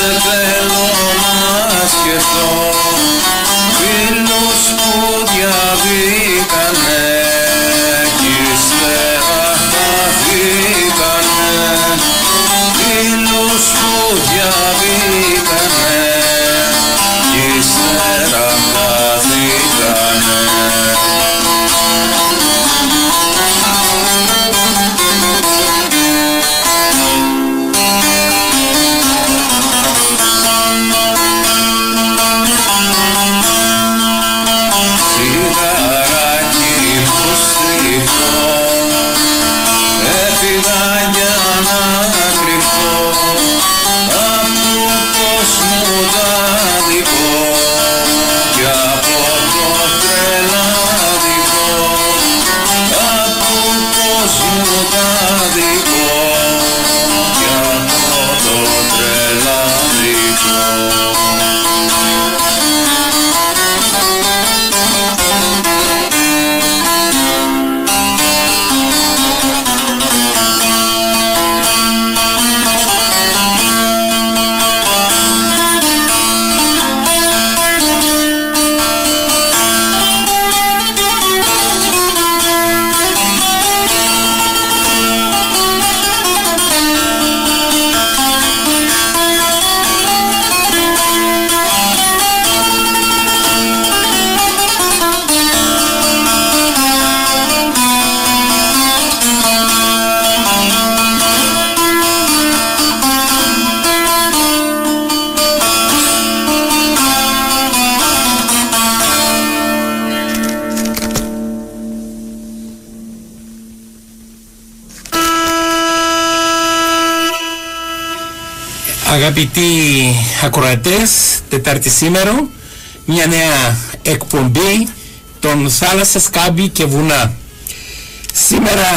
δεν θέλω να σκεφτώ φίλους που διαβήκανε κι ύστερα χαθήκανε, φίλους που διαβήκανε κι ύστερα χαθήκανε. Αγαπητοί ακροατές, Τετάρτη σήμερα, μια νέα εκπομπή των Θάλασσα, Σκάμπη και Βουνά. Σήμερα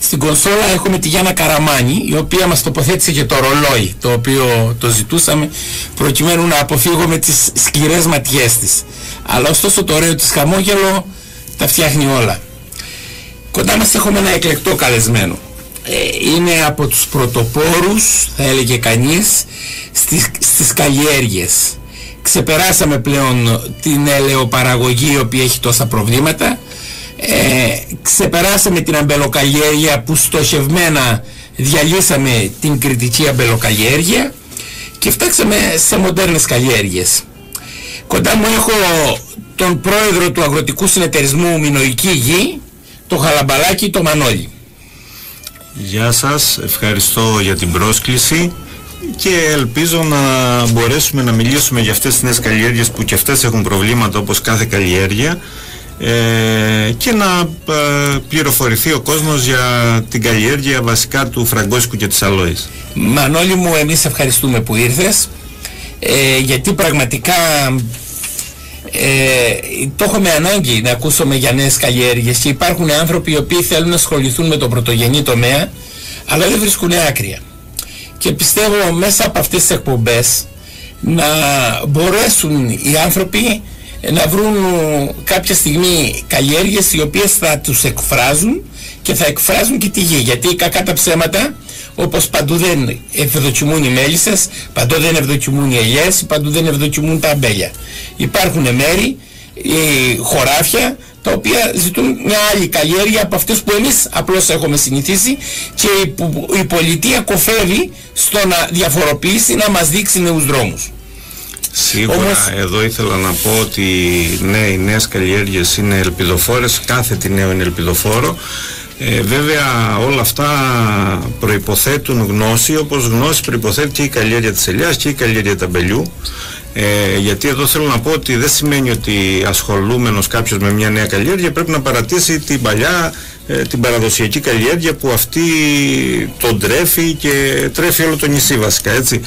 στην κονσόλα έχουμε τη Γιάννα Καραμάνη, η οποία μας τοποθέτησε και το ρολόι, το οποίο το ζητούσαμε προκειμένου να αποφύγουμε τις σκληρές ματιές της. Αλλά ωστόσο το ωραίο της χαμόγελο τα φτιάχνει όλα. Κοντά μας έχουμε ένα εκλεκτό καλεσμένο. Είναι από τους πρωτοπόρους, θα έλεγε κανείς, στις καλλιέργειες. Ξεπεράσαμε πλέον την ελαιοπαραγωγή, η οποία έχει τόσα προβλήματα. Ξεπεράσαμε την αμπελοκαλλιέργεια που στοχευμένα διαλύσαμε την κριτική αμπελοκαλλιέργεια και φτάξαμε σε μοντέρνες καλλιέργειες. Κοντά μου έχω τον πρόεδρο του Αγροτικού Συνεταιρισμού Μινωική Γη, το Χαλαμπαλάκι, το Μανώλη. Γεια σας, ευχαριστώ για την πρόσκληση και ελπίζω να μπορέσουμε να μιλήσουμε για αυτές τις νέες καλλιέργειες που και αυτές έχουν προβλήματα όπως κάθε καλλιέργεια και να πληροφορηθεί ο κόσμος για την καλλιέργεια βασικά του φραγκόσικου και της αλόης. Μανώλη μου, εμείς ευχαριστούμε που ήρθες, γιατί πραγματικά το έχουμε ανάγκη να ακούσουμε για νέες καλλιέργειες και υπάρχουν άνθρωποι οι οποίοι θέλουν να ασχοληθούν με τον πρωτογενή τομέα αλλά δεν βρίσκουν άκρια, και πιστεύω μέσα από αυτές τις εκπομπές να μπορέσουν οι άνθρωποι να βρουν κάποια στιγμή καλλιέργειες οι οποίες θα τους εκφράζουν και θα εκφράζουν και τη γη, γιατί κακά τα ψέματα, όπως παντού δεν ευδοκιμούν οι μέλισσες, παντού δεν ευδοκιμούν οι ελιές, παντού δεν ευδοκιμούν τα αμπέλια. Υπάρχουν μέρη, χωράφια, τα οποία ζητούν μια άλλη καλλιέργεια από αυτές που εμείς απλώς έχουμε συνηθίσει, και η πολιτεία κοφεύει στο να διαφοροποιήσει, να μας δείξει νέους δρόμους. Σίγουρα εδώ ήθελα να πω ότι ναι, οι νέες καλλιέργειες είναι ελπιδοφόρες, κάθε τι νέο είναι ελπιδοφόρο. Βέβαια όλα αυτά προϋποθέτουν γνώση, όπως γνώση προϋποθέτει και η καλλιέργεια της ελιάς και η καλλιέργεια του αμπελιού. Γιατί εδώ θέλω να πω ότι δεν σημαίνει ότι ασχολούμενος κάποιος με μια νέα καλλιέργεια πρέπει να παρατήσει την παλιά, την παραδοσιακή καλλιέργεια που αυτή τον τρέφει και τρέφει όλο το νησί βασικά, έτσι.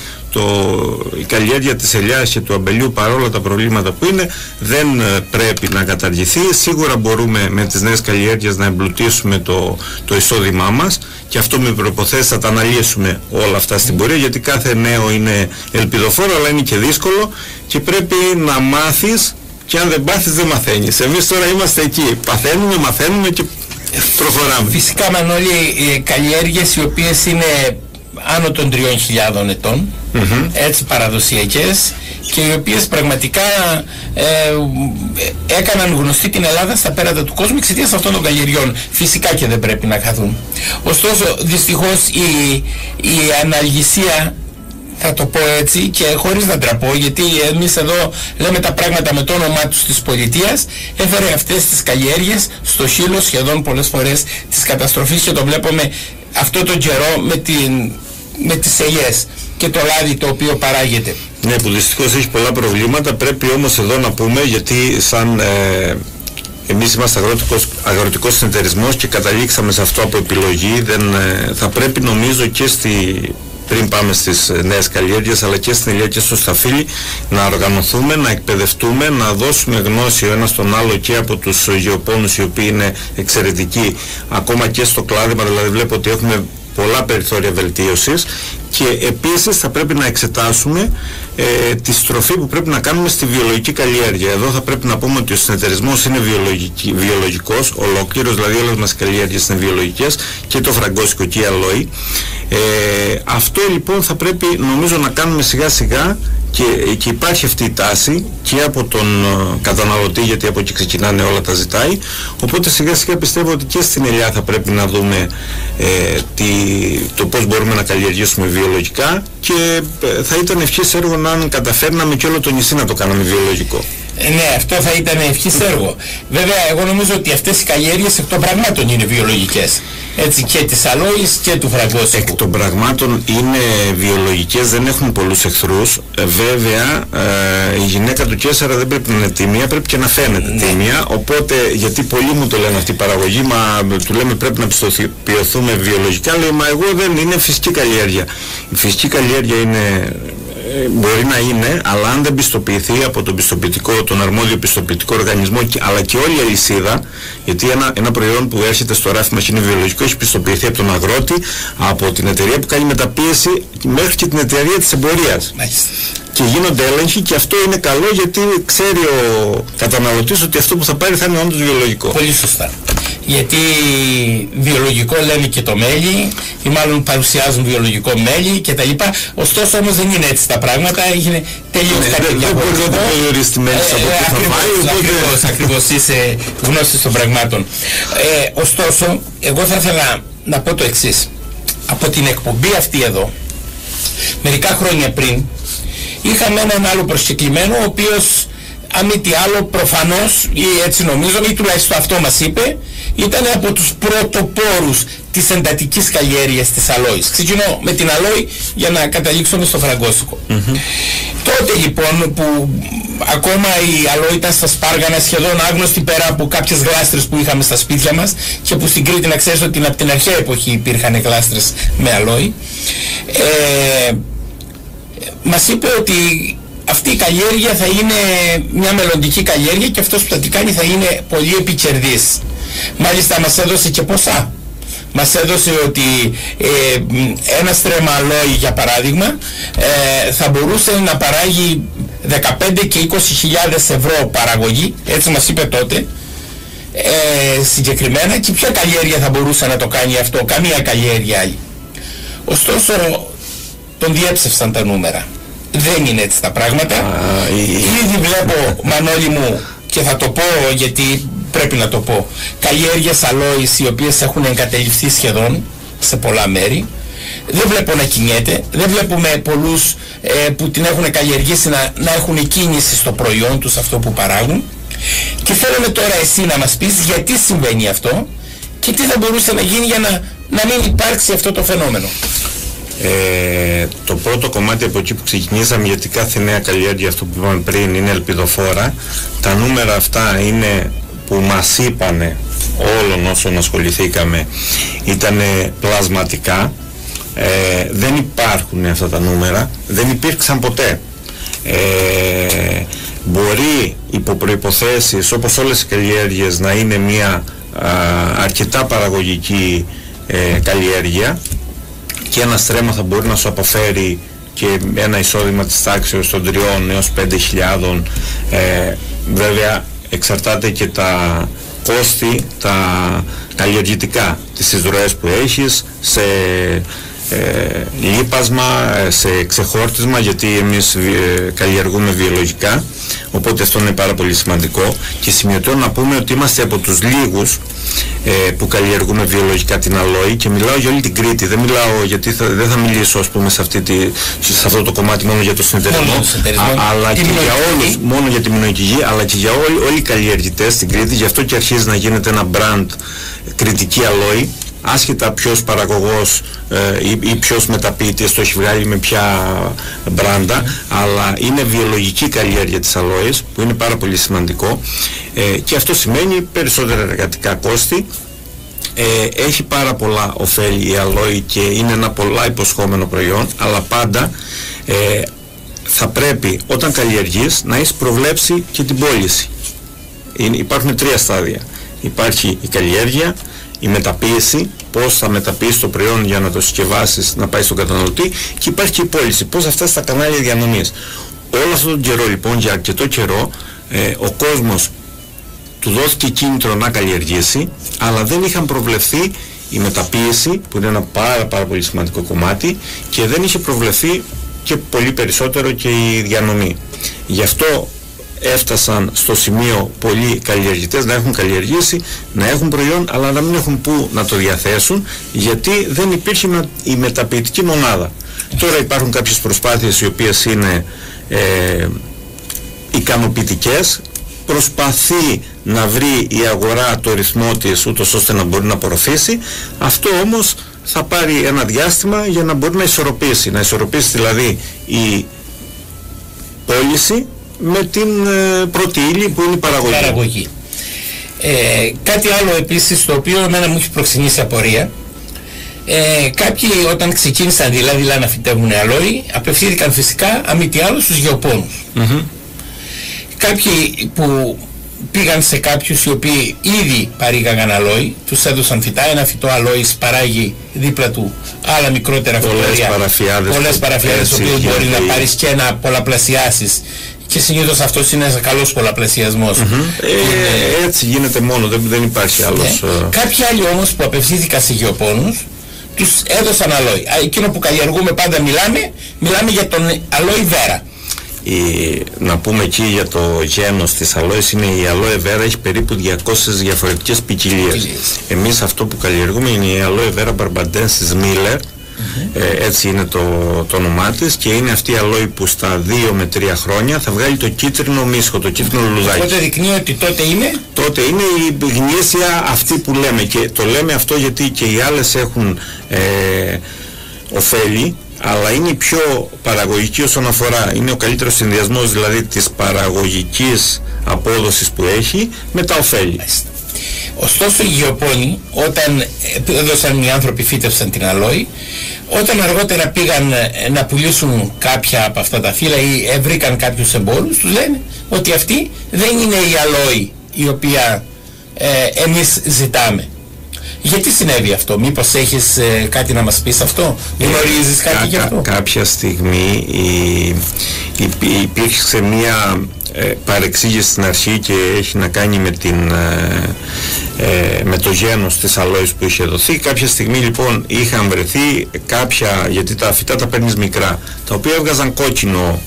Η καλλιέργεια της ελιάς και του αμπελιού, παρόλα τα προβλήματα που είναι, δεν πρέπει να καταργηθεί. Σίγουρα μπορούμε με τις νέες καλλιέργειες να εμπλουτίσουμε το εισόδημά μας, και αυτό με προϋποθέσεις θα τα αναλύσουμε όλα αυτά στην πορεία, γιατί κάθε νέο είναι ελπιδοφόρο αλλά είναι και δύσκολο και πρέπει να μάθεις, και αν δεν πάθεις δεν μαθαίνεις. Εμείς τώρα είμαστε εκεί, μαθαίνουμε και προχωράμε. Φυσικά, Μανώλη, καλλιέργειες οι οποίες είναι άνω των 3.000 ετών, έτσι παραδοσιακές, και οι οποίες πραγματικά έκαναν γνωστή την Ελλάδα στα πέρατα του κόσμου εξαιτίας αυτών των καλλιεργειών. Φυσικά και δεν πρέπει να χαθούν. Ωστόσο, δυστυχώς η αναλγησία, θα το πω έτσι και χωρίς να τραπώ, γιατί εμείς εδώ λέμε τα πράγματα με το όνομά τους της πολιτείας, έφερε αυτές τις καλλιέργειες στο χείλο σχεδόν πολλές φορές της καταστροφής, και το βλέπουμε αυτό τον καιρό με τις ελιές και το λάδι το οποίο παράγεται. Ναι, που δυστυχώς έχει πολλά προβλήματα. Πρέπει όμως εδώ να πούμε, γιατί σαν εμείς είμαστε αγροτικός συνεταιρισμός και καταλήξαμε σε αυτό από επιλογή, θα πρέπει νομίζω και πριν πάμε στις νέες καλλιέργειες, αλλά και στην ελιά και στο σταφύλι, να οργανωθούμε, να εκπαιδευτούμε, να δώσουμε γνώση ο ένας στον άλλο και από τους γεωπόνους, οι οποίοι είναι εξαιρετικοί, ακόμα και στο κλάδημα. Δηλαδή βλέπω ότι έχουμε πολλά περιθώρια βελτίωσης, και επίσης θα πρέπει να εξετάσουμε τη στροφή που πρέπει να κάνουμε στη βιολογική καλλιέργεια. Εδώ θα πρέπει να πούμε ότι ο συνεταιρισμός είναι βιολογικός ολόκληρος, δηλαδή όλες μας οι καλλιέργειες είναι βιολογικές, και το φραγκόσικο και η αλόη. Αυτό λοιπόν θα πρέπει νομίζω να κάνουμε σιγά σιγά, και υπάρχει αυτή η τάση και από τον καταναλωτή, γιατί από εκεί ξεκινάνε όλα τα ζητάει. Οπότε σιγά σιγά πιστεύω ότι και στην ελιά θα πρέπει να δούμε το πώς μπορούμε να καλλιεργήσουμε βιολογικά, και θα ήταν ευχής έργο αν καταφέρναμε και όλο το νησί να το κάναμε βιολογικό. Ναι, αυτό θα ήταν ευχής έργο. Βέβαια, εγώ νομίζω ότι αυτές οι καλλιέργειες εκ των πραγμάτων είναι βιολογικές. Έτσι, και της αλόης και του φραγκόσικου. Εκ των πραγμάτων είναι βιολογικές, δεν έχουν πολλούς εχθρούς. Βέβαια, η γυναίκα του Κέσσαρα δεν πρέπει να είναι τίμια, πρέπει και να φαίνεται τίμια. Οπότε, γιατί πολλοί μου το λένε αυτή η παραγωγή, του λέμε πρέπει να πιστοποιηθούμε βιολογικά, λέει, μα εγώ δεν, είναι φυσική καλλιέργεια. Η φυσική καλλιέργεια μπορεί να είναι, αλλά αν δεν πιστοποιηθεί από τον αρμόδιο πιστοποιητικό οργανισμό, αλλά και όλη η αλυσίδα, γιατί ένα προϊόν που έρχεται στο ράφι μας είναι βιολογικό, έχει πιστοποιηθεί από τον αγρότη, από την εταιρεία που κάνει μεταπίεση, μέχρι και την εταιρεία της εμπορίας. Και γίνονται έλεγχοι, και αυτό είναι καλό, γιατί ξέρει ο καταναλωτής ότι αυτό που θα πάρει θα είναι όντως βιολογικό. Πολύ σωστά. Γιατί βιολογικό λένε και το μέλι, ή μάλλον παρουσιάζουν βιολογικό μέλι κτλ. Ωστόσο όμως δεν είναι έτσι τα πράγματα, είναι τελείως κάτι διαφορετικό. Δεν μπορεί να περιορίσει τη μέλη από τι θα πάει. Ακριβώς είσαι γνώστης των πραγμάτων. Ωστόσο, εγώ θα ήθελα να πω το εξής. Από την εκπομπή αυτή εδώ, μερικά χρόνια πριν, είχαμε έναν άλλο προσκεκλημένο, ο οποίος, αν μη τι άλλο, προφανώς, ή έτσι νομίζω, ή τουλάχιστον αυτό μας είπε, ήταν από τους πρωτοπόρους της εντατικής καλλιέργειας της αλόης. Ξεκινώ με την αλόη για να καταλήξουμε στο φραγκόσικο. Τότε λοιπόν, που ακόμα η αλόη ήταν στα σπάργανα, σχεδόν άγνωστη πέρα από κάποιες γλάστρες που είχαμε στα σπίτια μας, και που στην Κρήτη να ξέρεις ότι από την αρχαία εποχή υπήρχαν γλάστρες με αλόη, μας είπε ότι αυτή η καλλιέργεια θα είναι μια μελλοντική καλλιέργεια, και αυτός που θα την κάνει θα είναι πολύ επικερδής. Μάλιστα μας έδωσε και ποσά. Μας έδωσε ότι ένα στρέμμα αλόη, για παράδειγμα, θα μπορούσε να παράγει 15 και 20.000 ευρώ παραγωγή, έτσι μας είπε τότε, συγκεκριμένα, και ποια καλλιέργεια θα μπορούσε να το κάνει αυτό, καμία καλλιέργεια άλλη. Ωστόσο, τον διέψευσαν τα νούμερα. Δεν είναι έτσι τα πράγματα. Ήδη βλέπω, Μανώλη μου, και θα το πω γιατί πρέπει να το πω, καλλιέργειες αλόης οι οποίες έχουν εγκαταλειφθεί σχεδόν σε πολλά μέρη. Δεν βλέπω να κινιέται, δεν βλέπουμε πολλούς που την έχουν καλλιεργήσει να έχουν κίνηση στο προϊόν τους, αυτό που παράγουν. Και θέλουμε τώρα εσύ να μας πεις γιατί συμβαίνει αυτό και τι θα μπορούσε να γίνει για να μην υπάρξει αυτό το φαινόμενο. Το πρώτο κομμάτι από εκεί που ξεκινήσαμε, γιατί κάθε νέα καλλιέργεια, αυτό που είπαμε πριν, είναι ελπιδοφόρα. Τα νούμερα αυτά είναι που μας είπανε όλων όσων ασχοληθήκαμε, ήταν πλασματικά. Δεν υπάρχουν αυτά τα νούμερα, δεν υπήρξαν ποτέ. Μπορεί υπό προϋποθέσεις, όπως όλες οι καλλιέργειες, να είναι μια αρκετά παραγωγική καλλιέργεια, και ένα στρέμμα θα μπορεί να σου αποφέρει και ένα εισόδημα της τάξης των 3 έως 5.000. Βέβαια εξαρτάται και τα κόστη, τα καλλιεργητικά, τις εισρωές που έχεις, σε λίπασμα, σε ξεχόρτισμα, γιατί εμείς καλλιεργούμε βιολογικά, οπότε αυτό είναι πάρα πολύ σημαντικό. Και σημειωτέω να πούμε ότι είμαστε από τους λίγους που καλλιεργούμε βιολογικά την αλόη, και μιλάω για όλη την Κρήτη, δεν μιλάω, γιατί δεν θα μιλήσω ας πούμε σε αυτό το κομμάτι μόνο για το συνεταιρισμό, αλλά και για όλους, μόνο για τη μεινοϊκή γη, αλλά και για όλοι οι καλλιεργητές στην Κρήτη. Γι' αυτό και αρχίζει να γίνεται ένα brand κρητική αλόη, άσχετα ποιος παραγωγός ή ποιος μεταποιητής το έχει βγάλει με ποια μπράντα, αλλά είναι βιολογική καλλιέργεια της αλόης, που είναι πάρα πολύ σημαντικό, και αυτό σημαίνει περισσότερα εργατικά κόστη. Έχει πάρα πολλά ωφέλη η αλόη και είναι ένα πολλά υποσχόμενο προϊόν, αλλά πάντα θα πρέπει όταν καλλιεργείς να έχεις προβλέψει και την πώληση. Υπάρχουν 3 στάδια. Υπάρχει η καλλιέργεια, η μεταποίηση, πώς θα μεταποιήσεις το προϊόν για να το συσκευάσεις, να πάει στον καταναλωτή, και υπάρχει και η πώληση, πώς θα φτάσει στα κανάλια διανομής. Όλο αυτόν τον καιρό λοιπόν, για αρκετό καιρό, ο κόσμος του δόθηκε κίνητρο να καλλιεργήσει, αλλά δεν είχαν προβλεφθεί η μεταποίηση, που είναι ένα πάρα πολύ σημαντικό κομμάτι, και δεν είχε προβλεφθεί και πολύ περισσότερο και η διανομή. Γι' αυτό έφτασαν στο σημείο πολλοί καλλιεργητές να έχουν καλλιεργήσει, να έχουν προϊόν, αλλά να μην έχουν πού να το διαθέσουν, γιατί δεν υπήρχε η μεταποιητική μονάδα. Τώρα υπάρχουν κάποιες προσπάθειες οι οποίες είναι ικανοποιητικές. Προσπαθεί να βρει η αγορά το ρυθμό της, ούτως ώστε να μπορεί να απορροφήσει. Αυτό όμως θα πάρει ένα διάστημα για να μπορεί να ισορροπήσει. Να ισορροπήσει δηλαδή η πώληση με την πρώτη ύλη που είναι η παραγωγή. Κάτι άλλο επίσης, το οποίο εμένα μου έχει προξενήσει απορία. Κάποιοι όταν ξεκίνησαν δηλαδή να φυτεύουν αλόη, απευθύνθηκαν φυσικά αμή τι άλλο στους γεωπόνους. Κάποιοι που πήγαν σε κάποιους οι οποίοι ήδη παρήγαγαν αλόη, τους έδωσαν φυτά. Ένα φυτό αλόης παράγει δίπλα του άλλα μικρότερα φυτόρια, πολλές παραφιάδες, το οποίο μπορεί να πάρεις και να πολλαπλασιάσεις, και συνήθως αυτός είναι ένας καλός πολλαπλασιασμός. Έτσι γίνεται μόνο, δεν υπάρχει άλλος. Κάποιοι άλλοι όμως που απευθύνθηκαν σε γεωπόνους, τους έδωσαν αλόη. Εκείνο που καλλιεργούμε πάντα μιλάμε για τον αλόη βέρα. Να πούμε εκεί για το γένος της αλόης, είναι η αλόε βέρα, έχει περίπου 200 διαφορετικές ποικιλίες. Εμείς αυτό που καλλιεργούμε είναι η αλόε βέρα barbadensis Miller, έτσι είναι το όνομά της, και είναι αυτή η αλόη που στα 2 με 3 χρόνια θα βγάλει το κίτρινο μίσχο, το κίτρινο λουλουδάκι. Οπότε δεικνύει ότι τότε είναι η γνήσια αυτή που λέμε, και το λέμε αυτό γιατί και οι άλλες έχουν ωφέλη, αλλά είναι η πιο παραγωγική όσον αφορά, είναι ο καλύτερος συνδυασμός δηλαδή της παραγωγικής απόδοσης που έχει με τα ωφέλη. Ωστόσο οι γεωπόνοι, όταν έδωσαν οι άνθρωποι, φύτευσαν την αλόη, όταν αργότερα πήγαν να πουλήσουν κάποια από αυτά τα φύλλα ή βρήκαν κάποιους εμπόρους, τους λένε ότι αυτή δεν είναι η αλόη η οποία εμείς ζητάμε. Γιατί συνέβη αυτό? Μήπως έχεις κάτι να μας πεις αυτό? Γνωρίζεις κάτι γι' αυτό? Κάποια στιγμή υπήρξε μια παρεξήγηση στην αρχή, και έχει να κάνει με το γένος της αλόης που είχε δοθεί. Κάποια στιγμή λοιπόν είχαν βρεθεί κάποια, γιατί τα φυτά τα παίρνεις μικρά, τα οποία έβγαζαν κόκκινο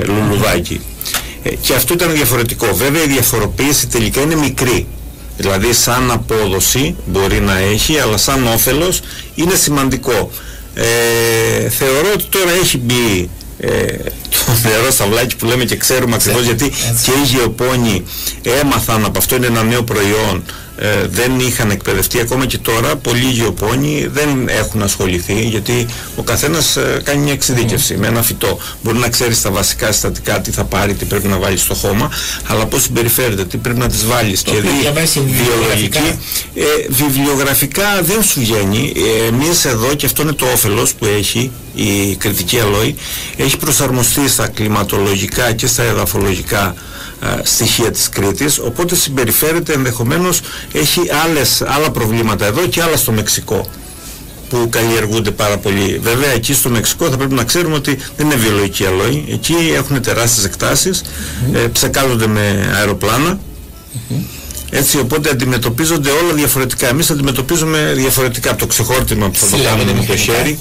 λουλουδάκι, και αυτό ήταν διαφορετικό. Βέβαια η διαφοροποίηση τελικά είναι μικρή. Δηλαδή σαν απόδοση μπορεί να έχει, αλλά σαν όφελος είναι σημαντικό. Θεωρώ ότι τώρα έχει μπει το νερό στα βλάκι που λέμε, και ξέρουμε ακριβώς γιατί και οι γεωπόνοι έμαθαν από αυτό, είναι ένα νέο προϊόν. Δεν είχαν εκπαιδευτεί ακόμα, και τώρα πολλοί γεωπόνοι δεν έχουν ασχοληθεί, γιατί ο καθένας κάνει μια εξειδίκευση με ένα φυτό. Μπορεί να ξέρει τα βασικά συστατικά, τι θα πάρει, τι πρέπει να βάλει στο χώμα, αλλά πώς συμπεριφέρεται, τι πρέπει να τις βάλεις, και βιολογική. Βιβλιογραφικά δεν σου βγαίνει. Εμείς εδώ, και αυτό είναι το όφελος που έχει η κρητική αλόη, έχει προσαρμοστεί στα κλιματολογικά και στα εδαφολογικά στοιχεία της Κρήτης, οπότε συμπεριφέρεται, ενδεχομένως έχει άλλα προβλήματα εδώ και άλλα στο Μεξικό που καλλιεργούνται πάρα πολύ. Βέβαια εκεί στο Μεξικό θα πρέπει να ξέρουμε ότι δεν είναι βιολογική αλόη, εκεί έχουν τεράστιες εκτάσεις, ψεκάζονται με αεροπλάνα, Έτσι, οπότε αντιμετωπίζονται όλα διαφορετικά. Εμείς αντιμετωπίζουμε διαφορετικά από το ξεχόρτημα που θα το κάνουμε με το χέρι.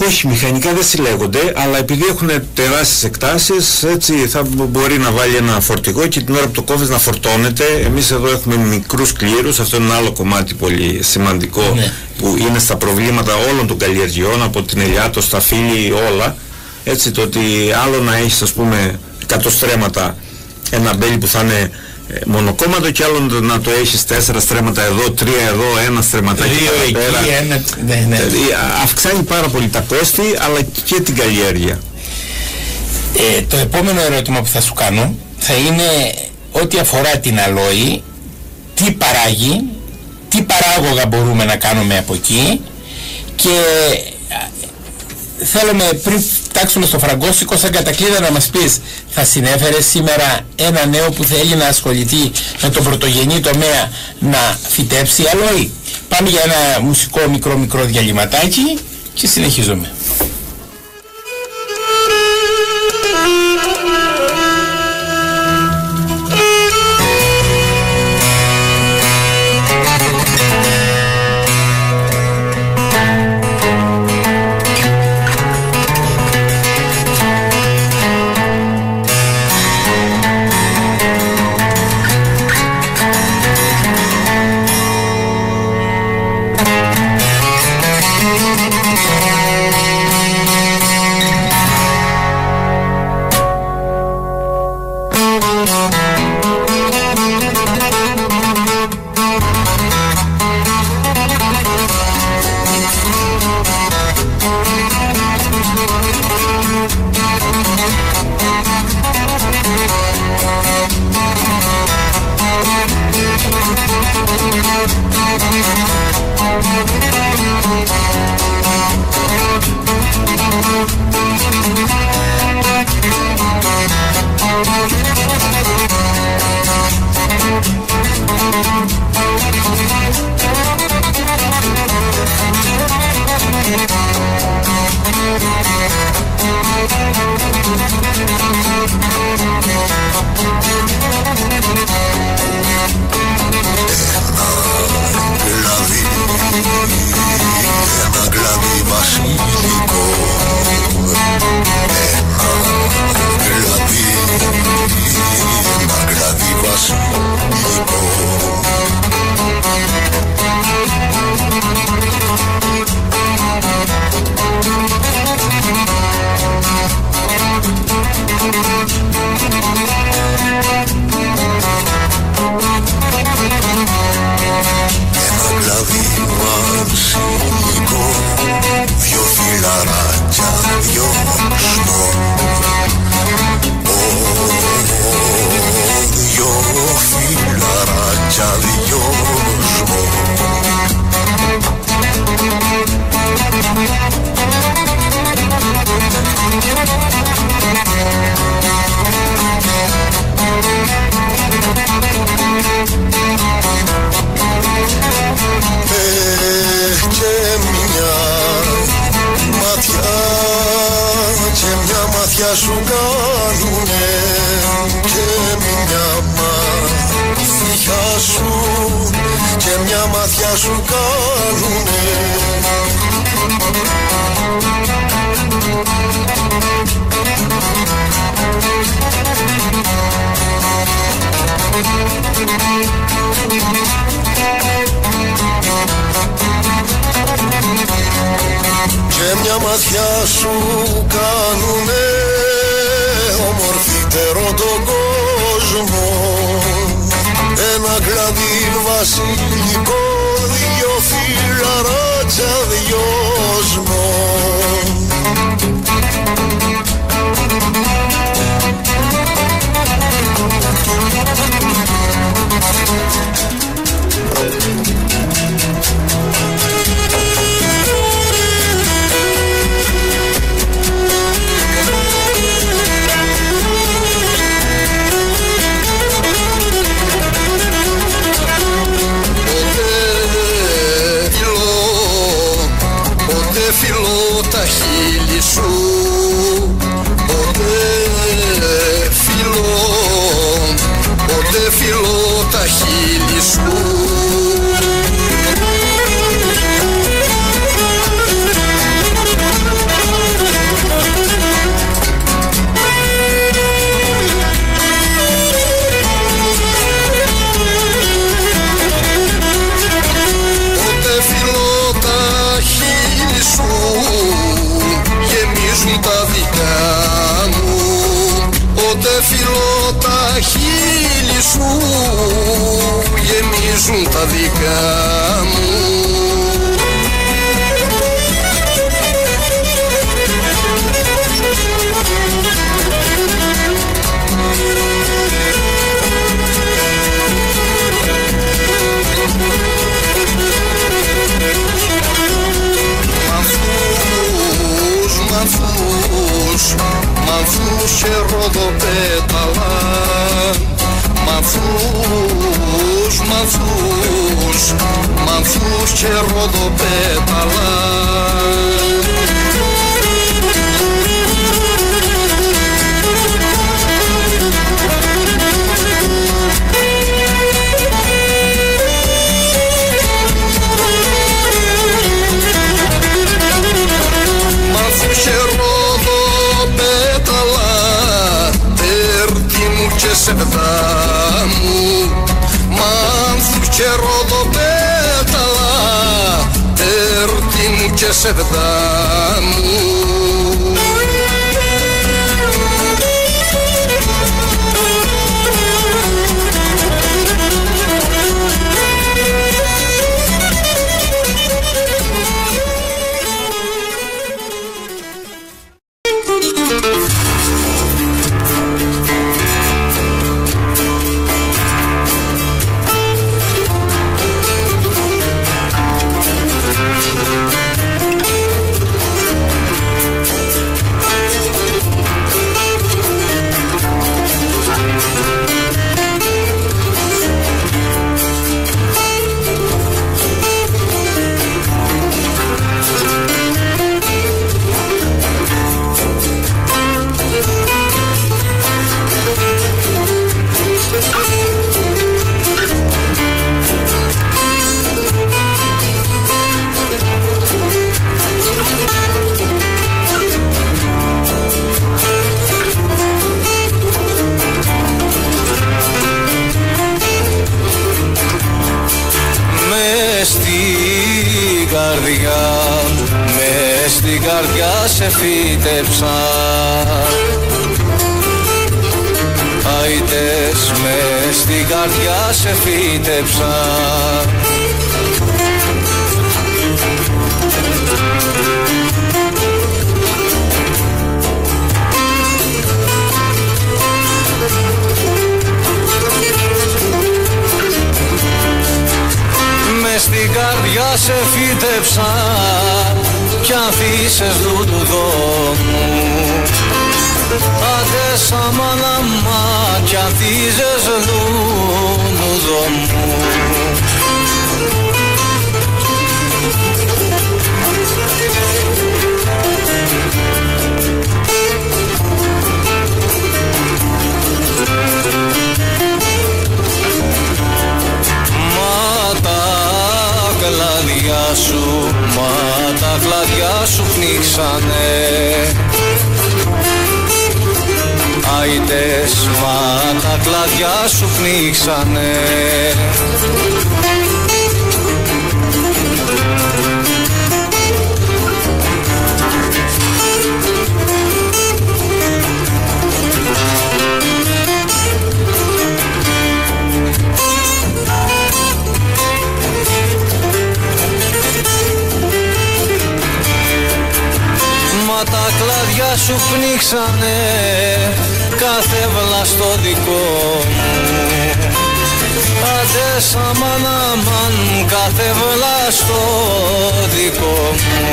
Όχι, μηχανικά δεν συλλέγονται, αλλά επειδή έχουν τεράστιες εκτάσεις, έτσι θα μπορεί να βάλει ένα φορτηγό και την ώρα που το κόβεις να φορτώνεται. Εμείς εδώ έχουμε μικρούς κλήρους, αυτό είναι ένα άλλο κομμάτι πολύ σημαντικό, ναι, που είναι στα προβλήματα όλων των καλλιεργειών, από την ελιά, το σταφύλι, όλα. Έτσι, το ότι άλλο να έχεις, ας πούμε, 100 στρέμματα ένα μπέλι που θα είναι μονοκόμματο και άλλο να το έχεις 4 στρέμματα εδώ, 3 εδώ, 1 στρεμματάκι πέρα. Δηλαδή αυξάνει πάρα πολύ τα κόστη αλλά και την καλλιέργεια. Το επόμενο ερώτημα που θα σου κάνω θα είναι ό,τι αφορά την αλόη, τι παράγει, τι παράγωγα μπορούμε να κάνουμε από εκεί, και θέλουμε πριν φτάξουμε στο φραγκόσικο σαν κατακλείδα να μας πεις, θα συνέφερε σήμερα ένα νέο που θέλει να ασχοληθεί με τον πρωτογενή τομέα να φυτέψει αλόη? Πάμε για ένα μουσικό μικρό διαλυματάκι και συνεχίζουμε. μάτια σου κάνουνε και μια μάτια σου και μια μάτια σου κάνουνε. Και μια ματιά σου κάνουνε ομορφύτερο τον κόσμο. Ένα κλαδί βασιλικό, δυο φιλαράκια δυόσμο. Φιλώ τα χείλη σου χείλη σου. Πότε φιλώ τα χείλη σου, γεμίζουν τα δικά μου. Πότε φιλώ τα χείλη σου, γεμίζουν τα δικά μου. Μανθούς και ροδοπέταλα, μανθούς και ροδοπέταλα. Μανθούς και ροδοπέταλα, τέρτη μου και σεβδά μου. Μανθούς και ροδοπέταλα, τέρτη μου και σεβδά μου. Μες στην καρδιά σε φύτεψα, άητες μες στην καρδιά σε φύτεψα. Μες στην καρδιά σε φύτεψα κι ανθίσες δου δρόμου. Άντε σαν μάνα κι ανθίζες δου δρόμου. Μα τα κλαδιά σου πνίξανε, άητες μα τα κλαδιά σου πνίξανε. Τα κλαδιά σου πνίξανε κάθε βλαστό δικό μου. Άντε σαν μάναμαν κάθε βλαστό δικό μου.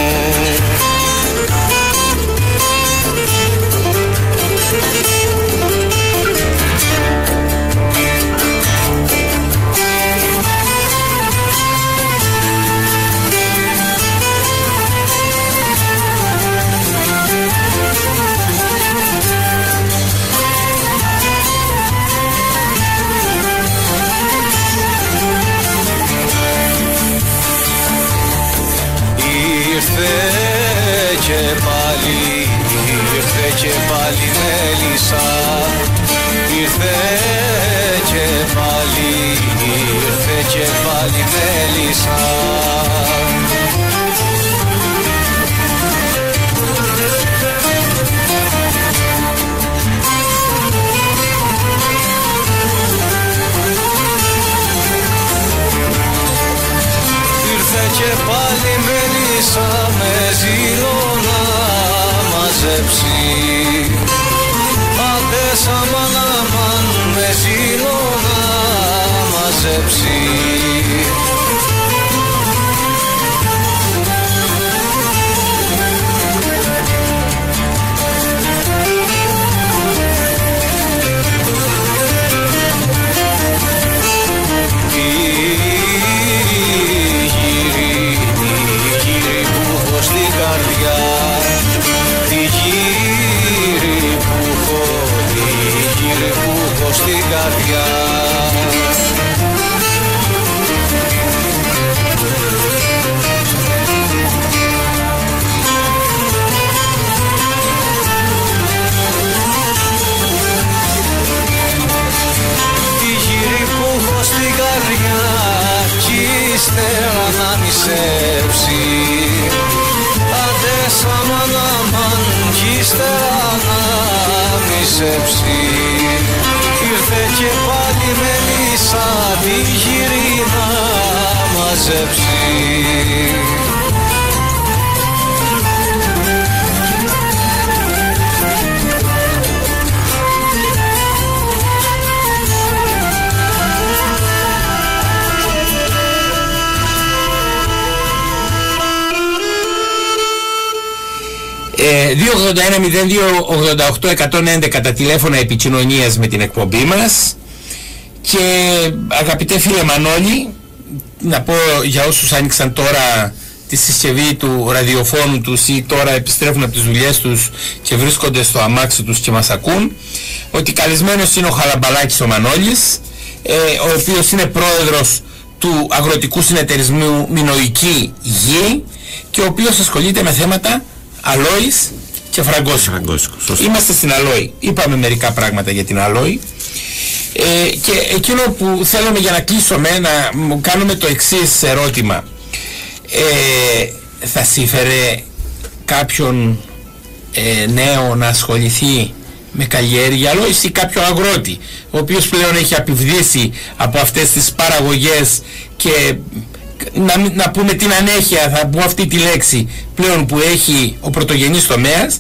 πάλι μέλισσα, ήρθε και πάλι μέλισσα. Και πάλι μέλισσα με ζήλο να μαζέψει, άντες αμάν με ζήλο να μαζέψει. Τι γύρι που έχω στην καρδιά. Τι γύρι που έχω στην καρδιά κι ύστερα να μισέψει. Άντες αμάν κι ύστερα να μισέψει. Ήρθε και πάλι μέλισσα τη γύρι να μαζέψει. τα τηλέφωνα επικοινωνίας με την εκπομπή μας. Και αγαπητέ φίλε Μανώλη, να πω για όσους άνοιξαν τώρα τη συσκευή του ραδιοφώνου τους ή τώρα επιστρέφουν από τις δουλειές τους και βρίσκονται στο αμάξι τους και μας ακούν, ότι καλεσμένος είναι ο Χαραμπαλάκης ο Μανώλης, ο οποίος είναι πρόεδρος του Αγροτικού Συνεταιρισμού Μινωική Γη και ο οποίος ασχολείται με θέματα αλόης και φραγκόσικου. Είμαστε στην αλόη. Είπαμε μερικά πράγματα για την αλόη. Και εκείνο που θέλουμε για να κλείσουμε, να κάνουμε το εξής ερώτημα. Θα σύφερε κάποιον νέο να ασχοληθεί με καλλιέργεια αλόης ή κάποιο αγρότη ο οποίος πλέον έχει απειβδίσει από αυτές τις παραγωγές και να πούμε την ανέχεια, θα πω αυτή τη λέξη πλέον που έχει ο πρωτογενής τομέας,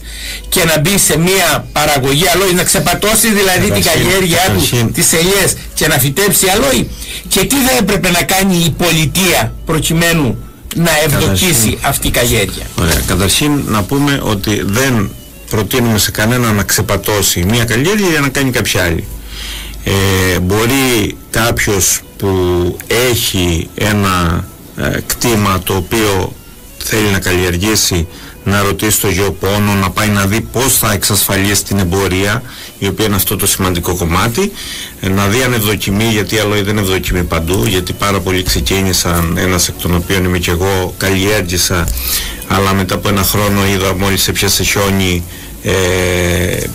και να μπει σε μια παραγωγή αλόης, να ξεπατώσει δηλαδή την καλλιέργειά του, τις ελιές, και να φυτέψει αλόη? Και τι θα έπρεπε να κάνει η πολιτεία προκειμένου να ευδοκίσει αυτή η καλλιέργεια? Ωραία. Καταρχήν να πούμε ότι δεν προτείνουμε σε κανένα να ξεπατώσει μια καλλιέργεια για να κάνει κάποια άλλη. Μπορεί κάποιος που έχει ένα κτήμα το οποίο θέλει να καλλιεργήσει να ρωτήσει το γεωπόνο, να πάει να δει πώς θα εξασφαλίσει την εμπορία, η οποία είναι αυτό το σημαντικό κομμάτι, να δει αν ευδοκιμεί, γιατί αλόη δεν ευδοκιμεί παντού, γιατί πάρα πολλοί ξεκίνησαν, ένας εκ των οποίων είμαι και εγώ, καλλιέργησα, αλλά μετά από ένα χρόνο είδα μόλις έπιασε χιόνι,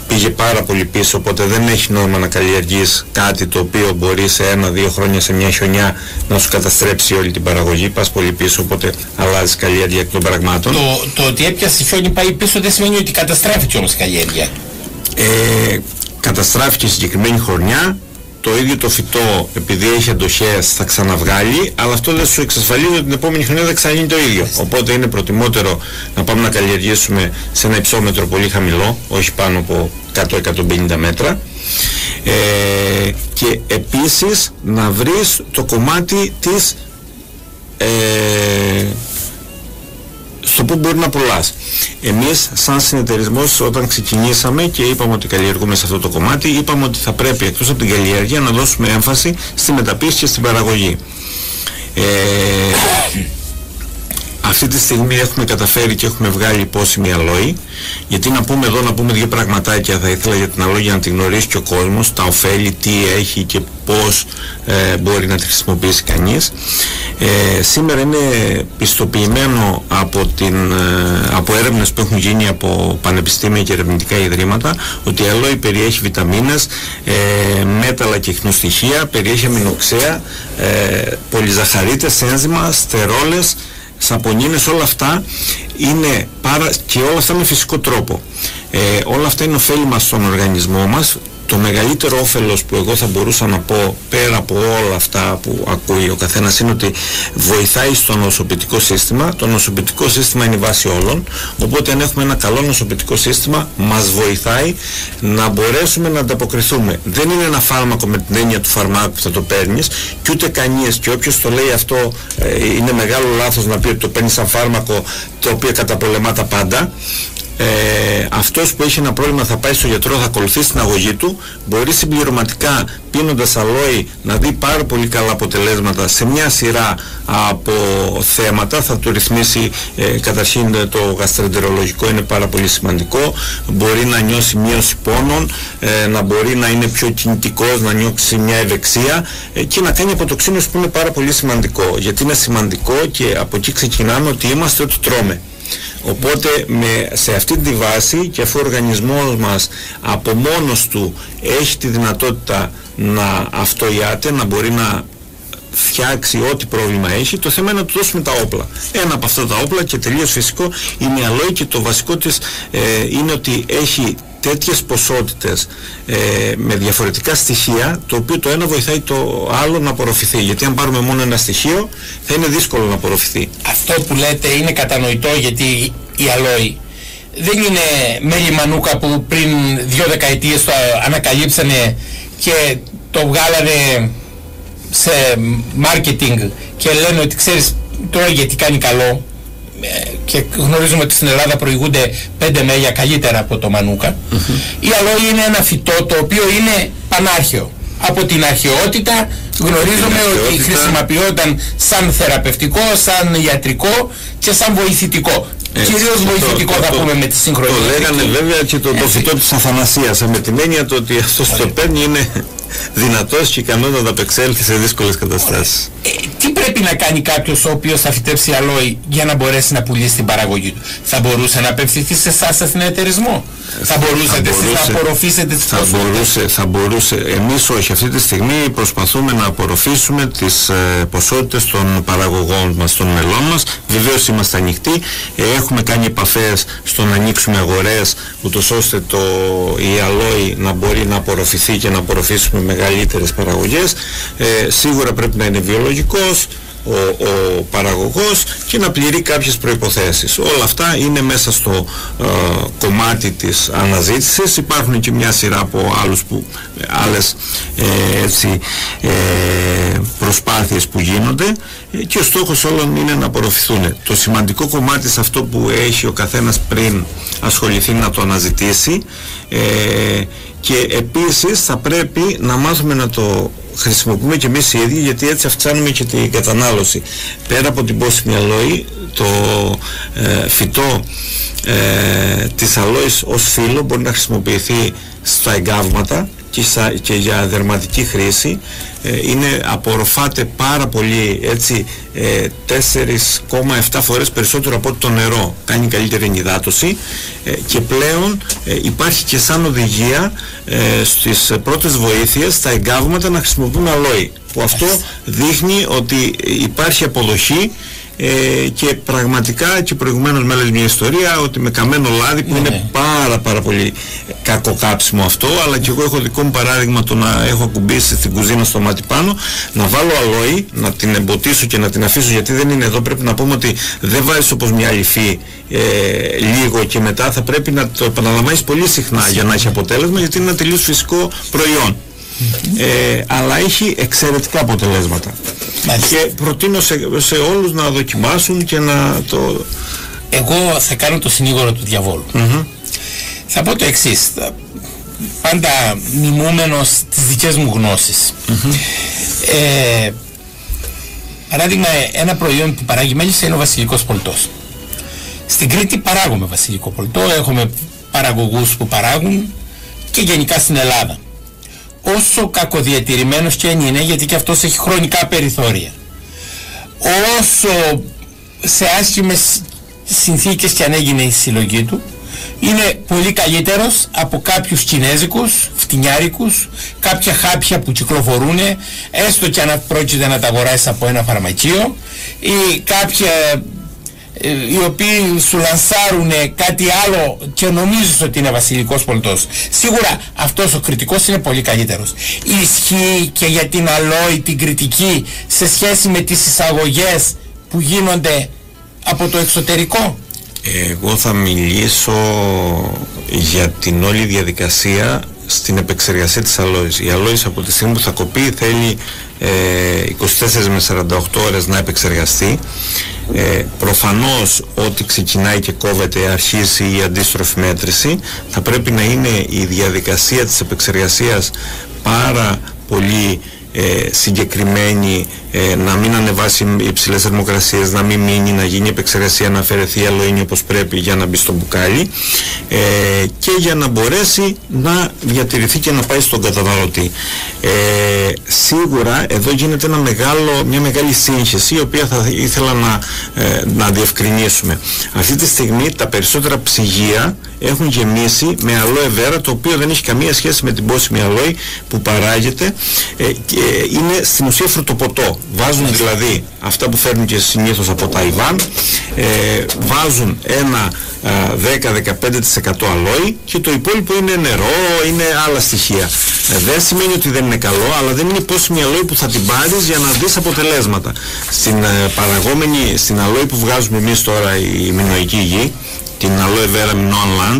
πήγε πάρα πολύ πίσω, οπότε δεν έχει νόημα να καλλιεργείς κάτι το οποίο μπορεί σε 1-2 χρόνια, σε μια χιονιά, να σου καταστρέψει όλη την παραγωγή. Πας πολύ πίσω, οπότε αλλάζεις καλλιέργεια εκ των πραγμάτων. Το ότι έπιασε χιόνι πάει πίσω δεν σημαίνει ότι καταστράφηκε όμως η καλλιέργεια. Καταστράφηκε συγκεκριμένη χρονιά. Το ίδιο το φυτό, επειδή έχει αντοχές, θα ξαναβγάλει, αλλά αυτό δεν σου εξασφαλίζει ότι την επόμενη χρονιά δεν ξαναγίνει το ίδιο. Οπότε είναι προτιμότερο να πάμε να καλλιεργήσουμε σε ένα υψόμετρο πολύ χαμηλό, όχι πάνω από 100-150 μέτρα. Και επίσης να βρεις το κομμάτι της στο που μπορεί να πουλάς. Εμείς σαν συνεταιρισμός, όταν ξεκινήσαμε και είπαμε ότι καλλιεργούμε σε αυτό το κομμάτι, είπαμε ότι θα πρέπει εκτός από την καλλιέργεια να δώσουμε έμφαση στη μεταποίηση και στην παραγωγή. Αυτή τη στιγμή έχουμε καταφέρει και έχουμε βγάλει πόσιμη αλόη. Γιατί να πούμε εδώ, να πούμε δύο πραγματάκια θα ήθελα για την αλόη για να την γνωρίσει και ο κόσμος, τα ωφέλη, τι έχει και πώς μπορεί να τη χρησιμοποιήσει κανείς. Σήμερα είναι πιστοποιημένο από έρευνες που έχουν γίνει από πανεπιστήμια και ερευνητικά ιδρύματα ότι η αλόη περιέχει βιταμίνες, μέταλλα και ιχνοστοιχεία, περιέχει αμινοξέα, πολυζαχαρίτες, ένζημα, στερόλες, σαπονίνες, όλα αυτά είναι και όλα αυτά με φυσικό τρόπο. Όλα αυτά είναι ωφέλιμα στον οργανισμό μας. Το μεγαλύτερο όφελος που εγώ θα μπορούσα να πω πέρα από όλα αυτά που ακούει ο καθένας είναι ότι βοηθάει στο νοσοποιητικό σύστημα. Το νοσοποιητικό σύστημα είναι η βάση όλων, οπότε αν έχουμε ένα καλό νοσοποιητικό σύστημα μας βοηθάει να μπορέσουμε να ανταποκριθούμε. Δεν είναι ένα φάρμακο με την έννοια του φαρμάκου που θα το παίρνεις και ούτε κανείς, και όποιος το λέει αυτό είναι μεγάλο λάθος να πει ότι το παίρνει σαν φάρμακο το οποίο καταπολεμά τα πάντα. Αυτός που έχει ένα πρόβλημα θα πάει στο γιατρό, θα ακολουθήσει την αγωγή του, μπορεί συμπληρωματικά πίνοντας αλόη να δει πάρα πολύ καλά αποτελέσματα σε μια σειρά από θέματα. Θα του ρυθμίσει καταρχήν το γαστρεντερολογικό, είναι πάρα πολύ σημαντικό, μπορεί να νιώσει μείωση πόνων, να μπορεί να είναι πιο κινητικός, να νιώσει μια ευεξία και να κάνει αποτοξίνωση που είναι πάρα πολύ σημαντικό, γιατί είναι σημαντικό και από εκεί ξεκινάμε ότι είμαστε ό,τι τρώμε. Οπότε σε αυτή τη βάση, και αφού ο οργανισμός μας από μόνος του έχει τη δυνατότητα να αυτοϊάται, να μπορεί να φτιάξει ό,τι πρόβλημα έχει, το θέμα είναι να του δώσουμε τα όπλα. Ένα από αυτά τα όπλα, και τελείως φυσικό, είναι η αλόη, και το βασικό της είναι ότι έχει τέτοιες ποσότητες με διαφορετικά στοιχεία, το οποίο το ένα βοηθάει το άλλο να απορροφηθεί. Γιατί αν πάρουμε μόνο ένα στοιχείο θα είναι δύσκολο να απορροφηθεί. Αυτό που λέτε είναι κατανοητό, γιατί η αλόη δεν είναι μέλι μανούκα που πριν 2 δεκαετίες το ανακαλύψανε και το βγάλανε σε marketing και λένε ότι ξέρεις τώρα γιατί κάνει καλό, και γνωρίζουμε ότι στην Ελλάδα προηγούνται 5 μέλια καλύτερα από το μανούκα. Η αλόη είναι ένα φυτό το οποίο είναι πανάρχαιο. Από την αρχαιότητα γνωρίζουμε ότι χρησιμοποιόταν σαν θεραπευτικό, σαν ιατρικό και σαν βοηθητικό. Κυρίως βοηθητικό θα πούμε με τη σύγχρονη. Το λέγανε βέβαια και το φυτό της Αθανασίας, με την έννοια το ότι αυτός το παίρνει είναι δυνατός και ικανός να ανταπεξέλθει σε δύσκολες καταστάσεις. Τι πρέπει να κάνει κάποιος ο οποίος θα φυτέψει αλόη για να μπορέσει να πουλήσει την παραγωγή του? Θα μπορούσε να απευθυνθεί σε εσάς σαν συνεταιρισμό? Θα μπορούσατε εσείς να απορροφήσετε τις ποσότητες? Θα μπορούσε. Εμείς όχι. Αυτή τη στιγμή προσπαθούμε να απορροφήσουμε τις ποσότητες των παραγωγών μας, των μελών μας. Βεβαίως είμαστε ανοιχτοί. Έχουμε κάνει επαφές στο να ανοίξουμε αγορές, ούτως ώστε η αλόη να μπορεί να απορροφηθεί και να απορροφήσουμε μεγαλύτερες παραγωγές. Σίγουρα πρέπει να είναι βιολογικός ο παραγωγός και να πληρεί κάποιες προϋποθέσεις. Όλα αυτά είναι μέσα στο κομμάτι της αναζήτησης. Υπάρχουν και μια σειρά από άλλες προσπάθειες που γίνονται και ο στόχος όλων είναι να απορροφηθούν. Το σημαντικό κομμάτι σε αυτό που έχει ο καθένας πριν ασχοληθεί να το αναζητήσει, και επίσης θα πρέπει να μάθουμε να το χρησιμοποιούμε και εμείς οι ίδιοι, γιατί έτσι αυξάνουμε και την κατανάλωση. Πέρα από την πόσιμη αλόη, το φυτό της αλόης ως φύλλο μπορεί να χρησιμοποιηθεί στα εγκάβματα και για δερματική χρήση. Απορροφάται πάρα πολύ, έτσι, 4,7 φορές περισσότερο από το νερό. Κάνει καλύτερη ενυδάτωση και πλέον υπάρχει και σαν οδηγία στις πρώτες βοήθειες στα εγκάβματα να χρησιμοποιούν αλόη, που αυτό δείχνει ότι υπάρχει αποδοχή. Και πραγματικά, και προηγουμένως με έλεγε μια ιστορία ότι με καμένο λάδι, που είναι πάρα πολύ κακό κάψιμο αυτό, αλλά και εγώ έχω δικό μου παράδειγμα, το να έχω ακουμπήσει στην κουζίνα στο μάτι πάνω, να βάλω αλόη, να την εμποτίσω και να την αφήσω, γιατί δεν είναι εδώ, πρέπει να πούμε ότι δεν βάζεις όπως μια λυφή λίγο και μετά θα πρέπει να το επαναλαμβάνεις πολύ συχνά για να έχει αποτέλεσμα, γιατί είναι ένα τελείως φυσικό προϊόν. Αλλά έχει εξαιρετικά αποτελέσματα. Και προτείνω σε όλους να δοκιμάσουν και να το... Εγώ θα κάνω το συνήγορο του διαβόλου. Θα πω το εξής, πάντα μιμούμενος τις δικές μου γνώσεις. Παράδειγμα, ένα προϊόν που παράγει μέλισσα είναι ο βασιλικός πολτός. Στην Κρήτη παράγουμε βασιλικό πολτό, έχουμε παραγωγούς που παράγουν και γενικά στην Ελλάδα. Όσο κακοδιατηρημένος και αν είναι, γιατί και αυτός έχει χρονικά περιθώρια, όσο σε άσχημες συνθήκες και αν έγινε η συλλογή του, είναι πολύ καλύτερος από κάποιους κινέζικους, φτηνιάρικους, κάποια χάπια που κυκλοφορούν, έστω και αν πρόκειται να τα αγοράσεις από ένα φαρμακείο, ή κάποια οι οποίοι σου λανσάρουν κάτι άλλο και νομίζεις ότι είναι βασιλικός πολτός. Σίγουρα αυτός ο κριτικός είναι πολύ καλύτερος. Ισχύει και για την αλόη την κριτική σε σχέση με τις εισαγωγές που γίνονται από το εξωτερικό? Εγώ θα μιλήσω για την όλη διαδικασία στην επεξεργασία της αλόης. Η αλόης από τη στιγμή που θα κοπεί θέλει 24 με 48 ώρες να επεξεργαστεί. Προφανώς ό,τι ξεκινάει και κόβεται, αρχίσει η αντίστροφη μέτρηση, θα πρέπει να είναι η διαδικασία της επεξεργασίας πάρα πολύ συγκεκριμένη, να μην ανεβάσει υψηλές θερμοκρασίες, να μην μείνει, να γίνει επεξεργασία, να αφαιρεθεί η αλοίνη όπως πρέπει για να μπει στο μπουκάλι και για να μπορέσει να διατηρηθεί και να πάει στον καταναλωτή. Σίγουρα εδώ γίνεται μια μεγάλη σύγχυση, η οποία θα ήθελα να διευκρινίσουμε. Αυτή τη στιγμή τα περισσότερα ψυγεία έχουν γεμίσει με αλόε βέρα, το οποίο δεν έχει καμία σχέση με την πόσιμη αλόη που παράγεται. Είναι στην ουσία φρουτοποτό. Βάζουν δηλαδή αυτά που φέρνουν και συνήθως από Ταϊβάν, βάζουν ένα 10-15% αλόη και το υπόλοιπο είναι νερό, είναι άλλα στοιχεία. Δεν σημαίνει ότι δεν είναι καλό, αλλά δεν είναι η πόσιμη αλόη που θα την πάρεις για να δεις αποτελέσματα. Στην αλόη που βγάζουμε εμείς τώρα, η μινοϊκή γη, την αλόε βέρα Minoan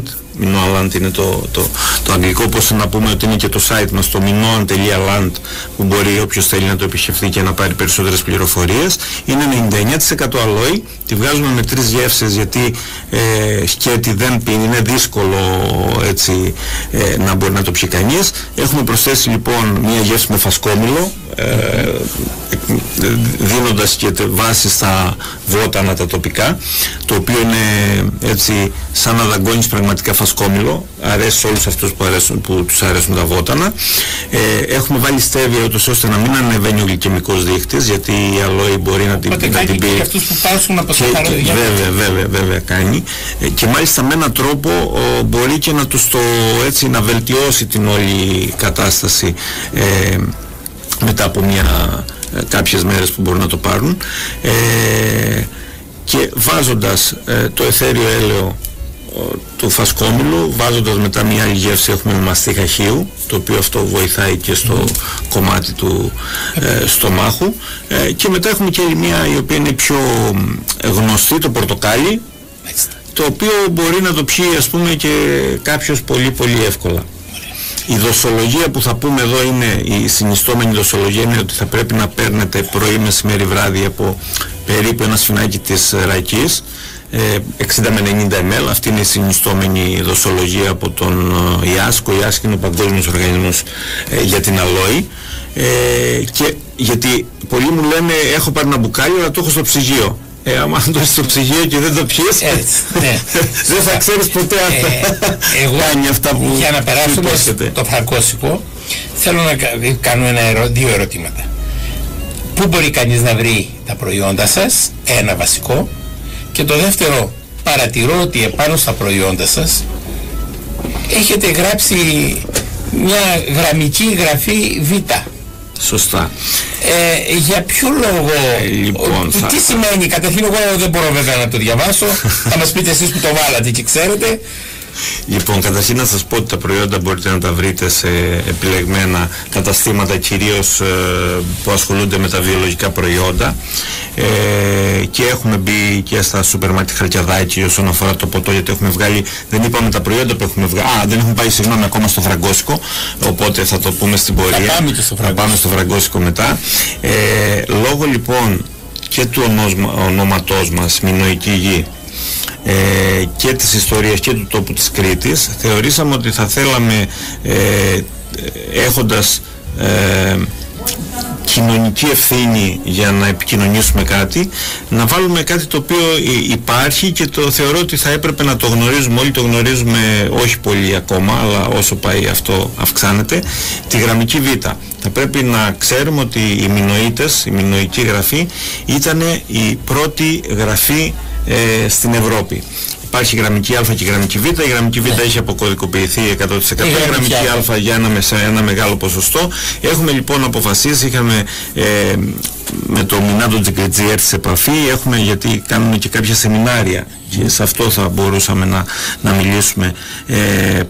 Land είναι το αγγλικό, όπως να πούμε ότι είναι και το site μας, το minoan.land, που μπορεί όποιος θέλει να το επισκεφθεί και να πάρει περισσότερες πληροφορίες. Είναι 99% αλόη, τη βγάζουμε με 3 γεύσεις, γιατί σκέτη δεν πίνει, είναι δύσκολο έτσι να μπορεί να το πιει κανείς. Έχουμε προσθέσει λοιπόν μια γεύση με φασκόμηλο, δίνοντας και βάση στα βότανα τα τοπικά, το οποίο είναι έτσι σαν να δαγκώνεις πραγματικά φασκόμηλο. Αρέσει σε όλους αυτούς που τους αρέσουν τα βότανα. Έχουμε βάλει στέβια ούτως ώστε να μην ανεβαίνει ο γλυκαιμικός δείχτης, γιατί η αλόη μπορεί να την πει και αυτούς που πάσουν από βέβαια κάνει, και μάλιστα με έναν τρόπο μπορεί και να τους να βελτιώσει την όλη κατάσταση μετά από κάποιες μέρες που μπορούν να το πάρουν, και βάζοντας το αιθέριο έλαιο του φασκόμηλου, βάζοντας μετά μια άλλη γεύση, έχουμε μαστίχα χείου, το οποίο αυτό βοηθάει και στο κομμάτι του στομάχου, και μετά έχουμε και άλλη μια η οποία είναι πιο γνωστή, το πορτοκάλι, το οποίο μπορεί να το πιει ας πούμε και κάποιος πολύ πολύ εύκολα. Η δοσολογία που θα πούμε εδώ είναι, η συνιστόμενη δοσολογία είναι ότι θα πρέπει να παίρνετε πρωί, μεσημέρι, βράδυ από περίπου ένα σφινάκι της ρακής, 60 με 90 ml. Αυτή είναι η συνιστόμενη δοσολογία από τον ΙΑΣΚΟ. Η ΙΑΣΚΟ είναι ο Παγκόσμιος Οργανισμός για την αλόη, και γιατί πολλοί μου λένε έχω πάρει ένα μπουκάλι αλλά το έχω στο ψυγείο. Άμα το έχεις στο ψυγείο και δεν το πιείς, δεν θα ξέρεις ποτέ αν κάνει αυτά που για να περάσουμε στο φραγκόσικο, θέλω να κάνω δύο ερωτήματα. Πού μπορεί κανείς να βρει τα προϊόντα σας, ένα βασικό, και το δεύτερο, παρατηρώ ότι επάνω στα προϊόντα σας έχετε γράψει μια γραμμική γραφή Β. Σωστά. Για ποιο λόγο, λοιπόν, τι σημαίνει? Καταρχήν εγώ δεν μπορώ βέβαια να το διαβάσω, θα μας πείτε εσείς που το βάλατε και ξέρετε. Λοιπόν, καταρχήν να σας πω ότι τα προϊόντα μπορείτε να τα βρείτε σε επιλεγμένα καταστήματα, κυρίως που ασχολούνται με τα βιολογικά προϊόντα, και έχουμε μπει και στα σούπερ μάρκετ Χαλκιαδάκη όσον αφορά το ποτό, γιατί έχουμε βγάλει, δεν είπαμε τα προϊόντα που έχουμε βγάλει, δεν έχουμε πάει συγγνώμη ακόμα στο φραγκόσικο, οπότε θα το πούμε στην πορεία, θα πάμε στο φραγκόσικο μετά. Λόγω λοιπόν και του ονόματός μας, Μινοϊκή Γη, και της ιστορίας και του τόπου της Κρήτης, θεωρήσαμε ότι θα θέλαμε, έχοντας κοινωνική ευθύνη για να επικοινωνήσουμε κάτι, να βάλουμε κάτι το οποίο υπάρχει και το θεωρώ ότι θα έπρεπε να το γνωρίζουμε όλοι, το γνωρίζουμε όχι πολύ ακόμα, αλλά όσο πάει αυτό αυξάνεται, τη γραμμική Β. Θα πρέπει να ξέρουμε ότι οι μινοίτες, η μινοϊκή γραφή ήταν η πρώτη γραφή στην Ευρώπη. Υπάρχει η γραμμική Α και η γραμμική Β. Η γραμμική Β έχει αποκωδικοποιηθεί 100%. Η γραμμική Α για ένα μεγάλο ποσοστό. Έχουμε λοιπόν αποφασίσει, είχαμε με το Μινάντο Τζικριτζή έρθει σε επαφή, γιατί κάνουμε και κάποια σεμινάρια και σε αυτό θα μπορούσαμε να μιλήσουμε,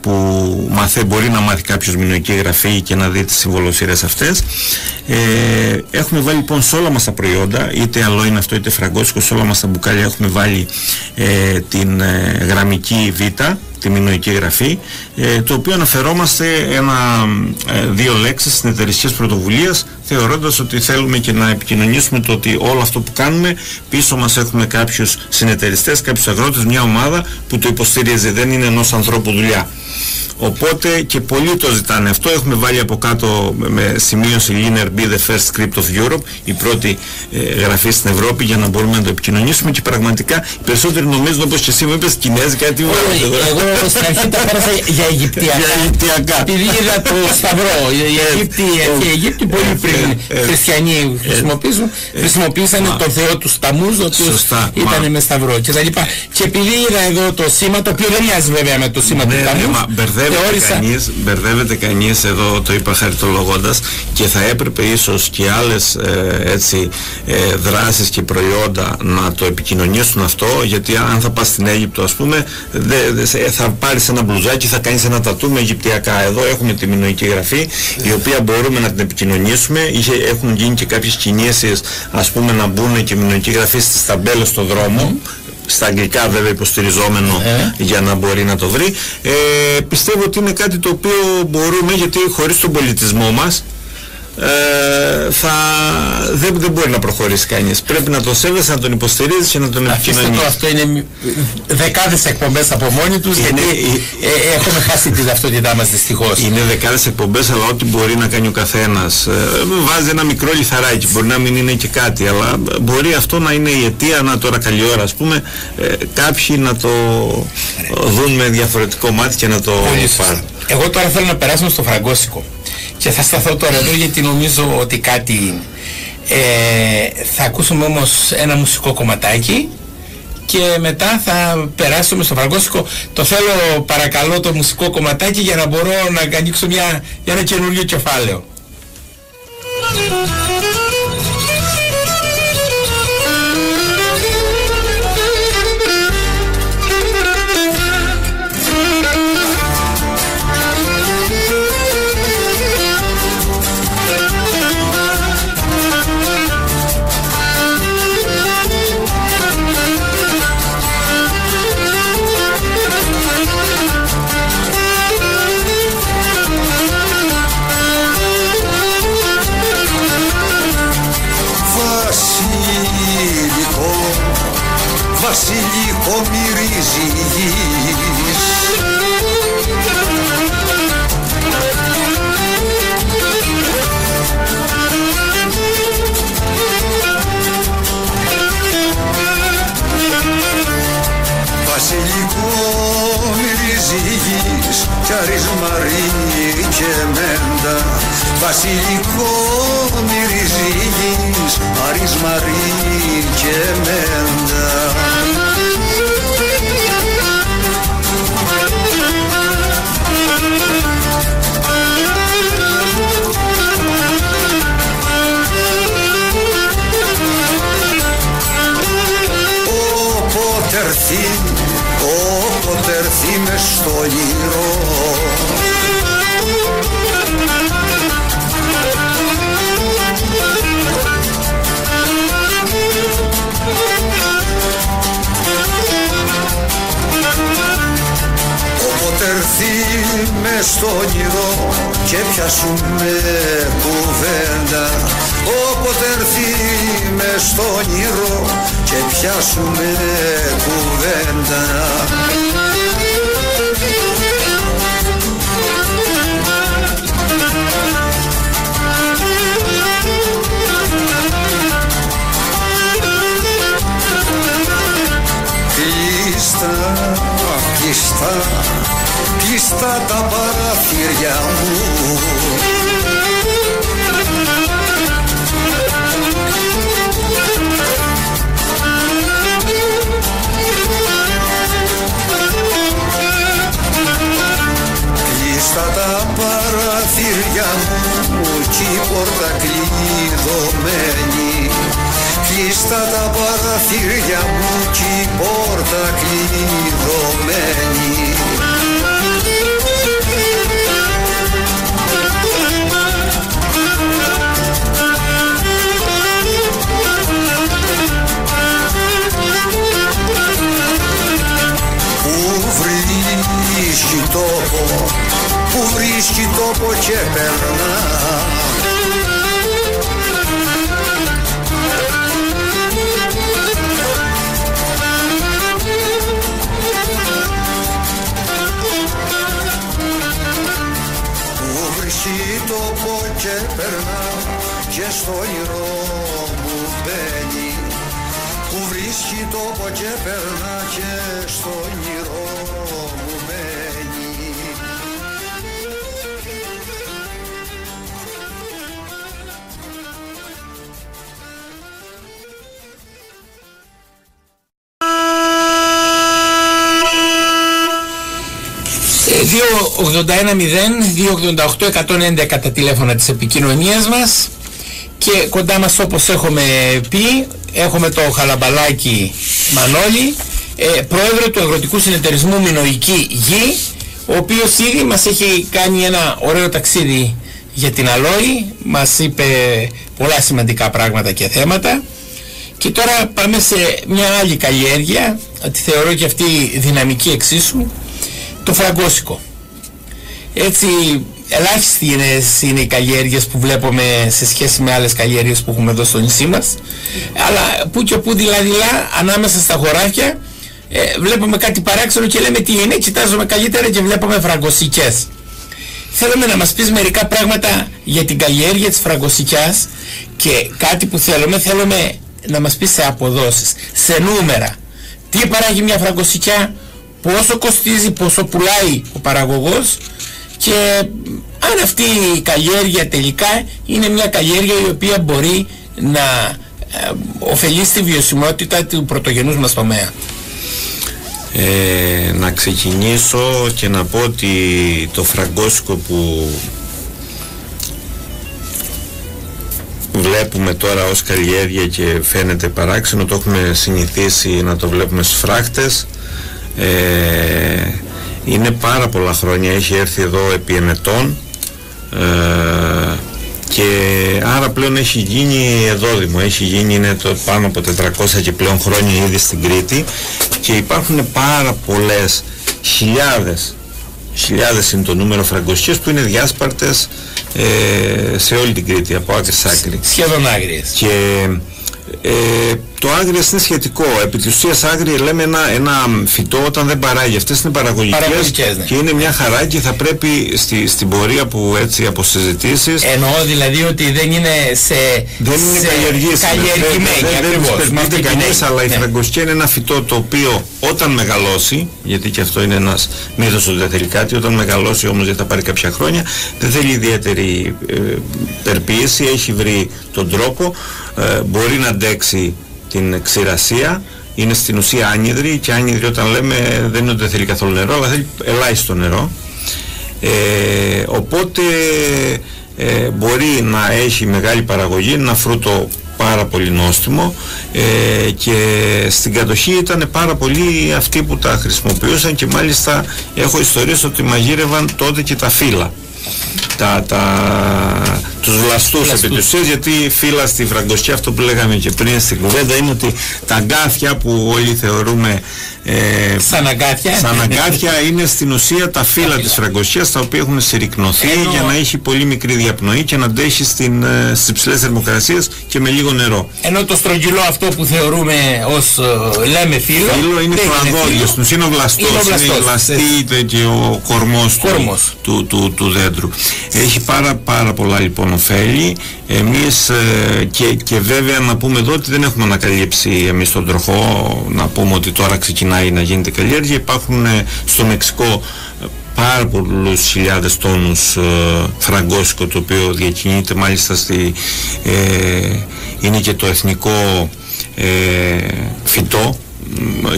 που μπορεί να μάθει κάποιος μινοϊκή γραφή και να δει τις συμβολοσύρες αυτές. Έχουμε βάλει λοιπόν σε όλα μας τα προϊόντα, είτε αλό είναι αυτό είτε φραγκόσικο, σε όλα μας τα μπουκάλια έχουμε βάλει την γραμμική Β, τη μινοϊκή γραφή, το οποίο αναφερόμαστε δύο λέξεις συνεταιριστικές πρωτοβουλίας, θεωρώντας ότι θέλουμε και να επικοινωνήσουμε το ότι όλο αυτό που κάνουμε πίσω μας έχουμε κάποιους συνεταιριστές, κάποιους αγρότες, μια ομάδα που το υποστηρίζει, δεν είναι ενός ανθρώπου δουλειά. Οπότε και πολλοί το ζητάνε αυτό. Έχουμε βάλει από κάτω με σημείωση Linear Be the first script of Europe, η πρώτη γραφή στην Ευρώπη, για να μπορούμε να το επικοινωνήσουμε, και πραγματικά οι περισσότεροι νομίζουν, όπως και εσύ μου είπες, κινέζικα. Εγώ στην αρχή τα πέρασα για Αιγυπτιακά. Επειδή είδα το Σταυρό, οι Αιγύπτιοι πολύ πριν χριστιανοί χρησιμοποίησαν τον Θεό του Ταμούζ, ο οποίος ήταν με Σταυρό και τα λοιπά. Και επειδή είδα εδώ το σήμα, το οποίο δεν μοιάζει βέβαια με το σήμα του Ταμούζ, μπερδεύεται κανείς, εδώ το είπα χαριτολογώντας, και θα έπρεπε ίσως και άλλες δράσεις και προϊόντα να το επικοινωνήσουν αυτό, γιατί αν θα πας στην Αίγυπτο, ας πούμε, θα πάρεις ένα μπλουζάκι, θα κάνεις ένα τατού με αιγυπτιακά. Εδώ έχουμε τη μινοϊκή γραφή, η οποία μπορούμε να την επικοινωνήσουμε. Έχουν γίνει και κάποιες κινήσεις, ας πούμε, να μπουν και μινοϊκή γραφή στις ταμπέλες στο δρόμο, στα αγγλικά βέβαια υποστηριζόμενο, για να μπορεί να το βρει. Πιστεύω ότι είναι κάτι το οποίο μπορούμε, γιατί χωρίς τον πολιτισμό μας δεν μπορεί να προχωρήσει κανείς. Πρέπει να τον σέβεσαι, να τον υποστηρίζεις και να τον επικοινωνείς. Αυτό είναι δεκάδες εκπομπές από μόνοι τους, γιατί έχουμε χάσει τη ταυτότητά μας δυστυχώς. Είναι δεκάδες εκπομπές, αλλά ό,τι μπορεί να κάνει ο καθένας. Βάζει ένα μικρό λιθαράκι, μπορεί να μην είναι και κάτι, αλλά μπορεί αυτό να είναι η αιτία, να τώρα καλή ώρα, ας πούμε, κάποιοι να το δουν με διαφορετικό μάτι και να το πάρουν. Εγώ τώρα θέλω να περάσουμε στο φραγκόσικο. Και θα σταθώ τώρα εδώ, γιατί νομίζω ότι κάτι είναι. Θα ακούσουμε όμως ένα μουσικό κομματάκι και μετά θα περάσουμε στο φραγκόσικο. Το θέλω παρακαλώ το μουσικό κομματάκι για να μπορώ να ανοίξω για ένα καινούριο κεφάλαιο. Βασιλικό μυρίζει γης, βασιλικό μυρίζει γης, κι αρισμαρί και μέντα. Βασιλικό μυρίζει γης, αρισμαρί και μέντα. Όποτε έρθει μες στο όνειρο, όποτε έρθει μες στο όνειρο και πιάσουμε κουβέντα, όποτε έρθει μες στο όνειρο και πιάσουμε κουβέντα. χέρια μου. Κλείστα τα παραθύρια μου κι η πόρτα κλειδωμένη. Κλείστα τα παραθύρια μου κι η πόρτα κλειδωμένη. Που βρίσκει τόπο και περνά. Που βρίσκει τόπο και περνά και στο όνειρο μου μπαίνει. Που βρίσκει τόπο και περνά και στο όνειρο μου μπαίνει. τα τηλέφωνα της επικοινωνίας μας και κοντά μας, όπως έχουμε πει, έχουμε το Χαλαμπαλάκι Μανώλη, πρόεδρο του Αγροτικού Συνεταιρισμού Μινωική Γη, ο οποίος ήδη μας έχει κάνει ένα ωραίο ταξίδι για την Αλόη, μας είπε πολλά σημαντικά πράγματα και θέματα. Και τώρα πάμε σε μια άλλη καλλιέργεια, τη θεωρώ και αυτή δυναμική εξίσου, το φραγκόσικο. Έτσι, ελάχιστοι είναι οι καλλιέργειες που βλέπουμε σε σχέση με άλλες καλλιέργειες που έχουμε εδώ στο νησί μας, αλλά που και που δηλαδή ανάμεσα στα χωράφια βλέπουμε κάτι παράξενο και λέμε τι είναι, κοιτάζουμε καλύτερα και βλέπουμε φραγκοσικές. Θέλουμε να μας πεις μερικά πράγματα για την καλλιέργεια της φραγκοσικιάς και κάτι που θέλουμε να μας πεις σε αποδόσεις, σε νούμερα. Τι παράγει μια φραγκοσικιά, πόσο κοστίζει, πόσο πουλάει ο παραγωγός και αν αυτή η καλλιέργεια τελικά είναι μια καλλιέργεια η οποία μπορεί να ωφελήσει τη βιωσιμότητα του πρωτογενούς μας τομέα. Να ξεκινήσω και να πω ότι το φραγκόσικο που βλέπουμε τώρα ως καλλιέργεια και φαίνεται παράξενο, το έχουμε συνηθίσει να το βλέπουμε στους φράκτες, είναι πάρα πολλά χρόνια, έχει έρθει εδώ επί εμετών και άρα πλέον έχει γίνει εδόδημο, έχει γίνει, είναι το πάνω από 400 και πλέον χρόνια ήδη στην Κρήτη και υπάρχουν πάρα πολλές, χιλιάδες είναι το νούμερο φραγκοσικές που είναι διάσπαρτες σε όλη την Κρήτη, από άκρη σ' άκρη. Σχεδόν άγριες. Και το άγριες είναι σχετικό. Επί της ουσίας άγριες λέμε ένα φυτό όταν δεν παράγει. Αυτές είναι παραγωγικές ναι. Και είναι μια χαρά και θα πρέπει στην πορεία που έτσι από συζητήσεις. Εννοώ δηλαδή ότι δεν είναι καλλιεργημένη. Δεν κανείς, αλλά η φραγκοσικιά είναι ένα φυτό το οποίο όταν μεγαλώσει, γιατί και αυτό είναι ένας μύθος ότι δεν θέλει κάτι, όταν μεγαλώσει όμως γιατί θα πάρει κάποια χρόνια, δεν θέλει ιδιαίτερη περποίηση, έχει βρει τον τρόπο, μπορεί να αντέξει την ξηρασία, είναι στην ουσία άνυδρη και άνυδρη όταν λέμε δεν είναι ότι δεν θέλει καθόλου νερό, αλλά θέλει ελάχιστο νερό, οπότε μπορεί να έχει μεγάλη παραγωγή, ένα φρούτο πάρα πολύ νόστιμο και στην κατοχή ήταν πάρα πολλοί αυτοί που τα χρησιμοποιούσαν και μάλιστα έχω ιστορίες ότι μαγείρευαν τότε και τα φύλλα. Τους βλαστούς επί της ουσίας, γιατί φύλλα στη φραγκοσικιά, αυτό που λέγαμε και πριν στην κουβέντα, είναι ότι τα αγκάθια που όλοι θεωρούμε σαν αγκάθια είναι στην ουσία τα φύλλα της φραγκοσικιάς, τα οποία έχουν συρρικνωθεί για να έχει πολύ μικρή διαπνοή και να αντέχει στις υψηλές θερμοκρασίες και με λίγο νερό. Ενώ το στρογγυλό αυτό που θεωρούμε ως λέμε φύλλο είναι το αδόλιο, στην ουσία είναι ο βλαστός, είναι η βλαστή και ο κορμός του δέντρου. Έχει πάρα πολλά λοιπόν ωφέλη. Εμείς και βέβαια να πούμε εδώ ότι δεν έχουμε ανακαλύψει εμείς τον τροχό, να πούμε ότι τώρα ξεκινάει να γίνεται καλλιέργεια. Υπάρχουν στο Μεξικό πάρα πολλούς χιλιάδες τόνους φραγκόσικο, το οποίο διακινείται μάλιστα είναι και το εθνικό φυτό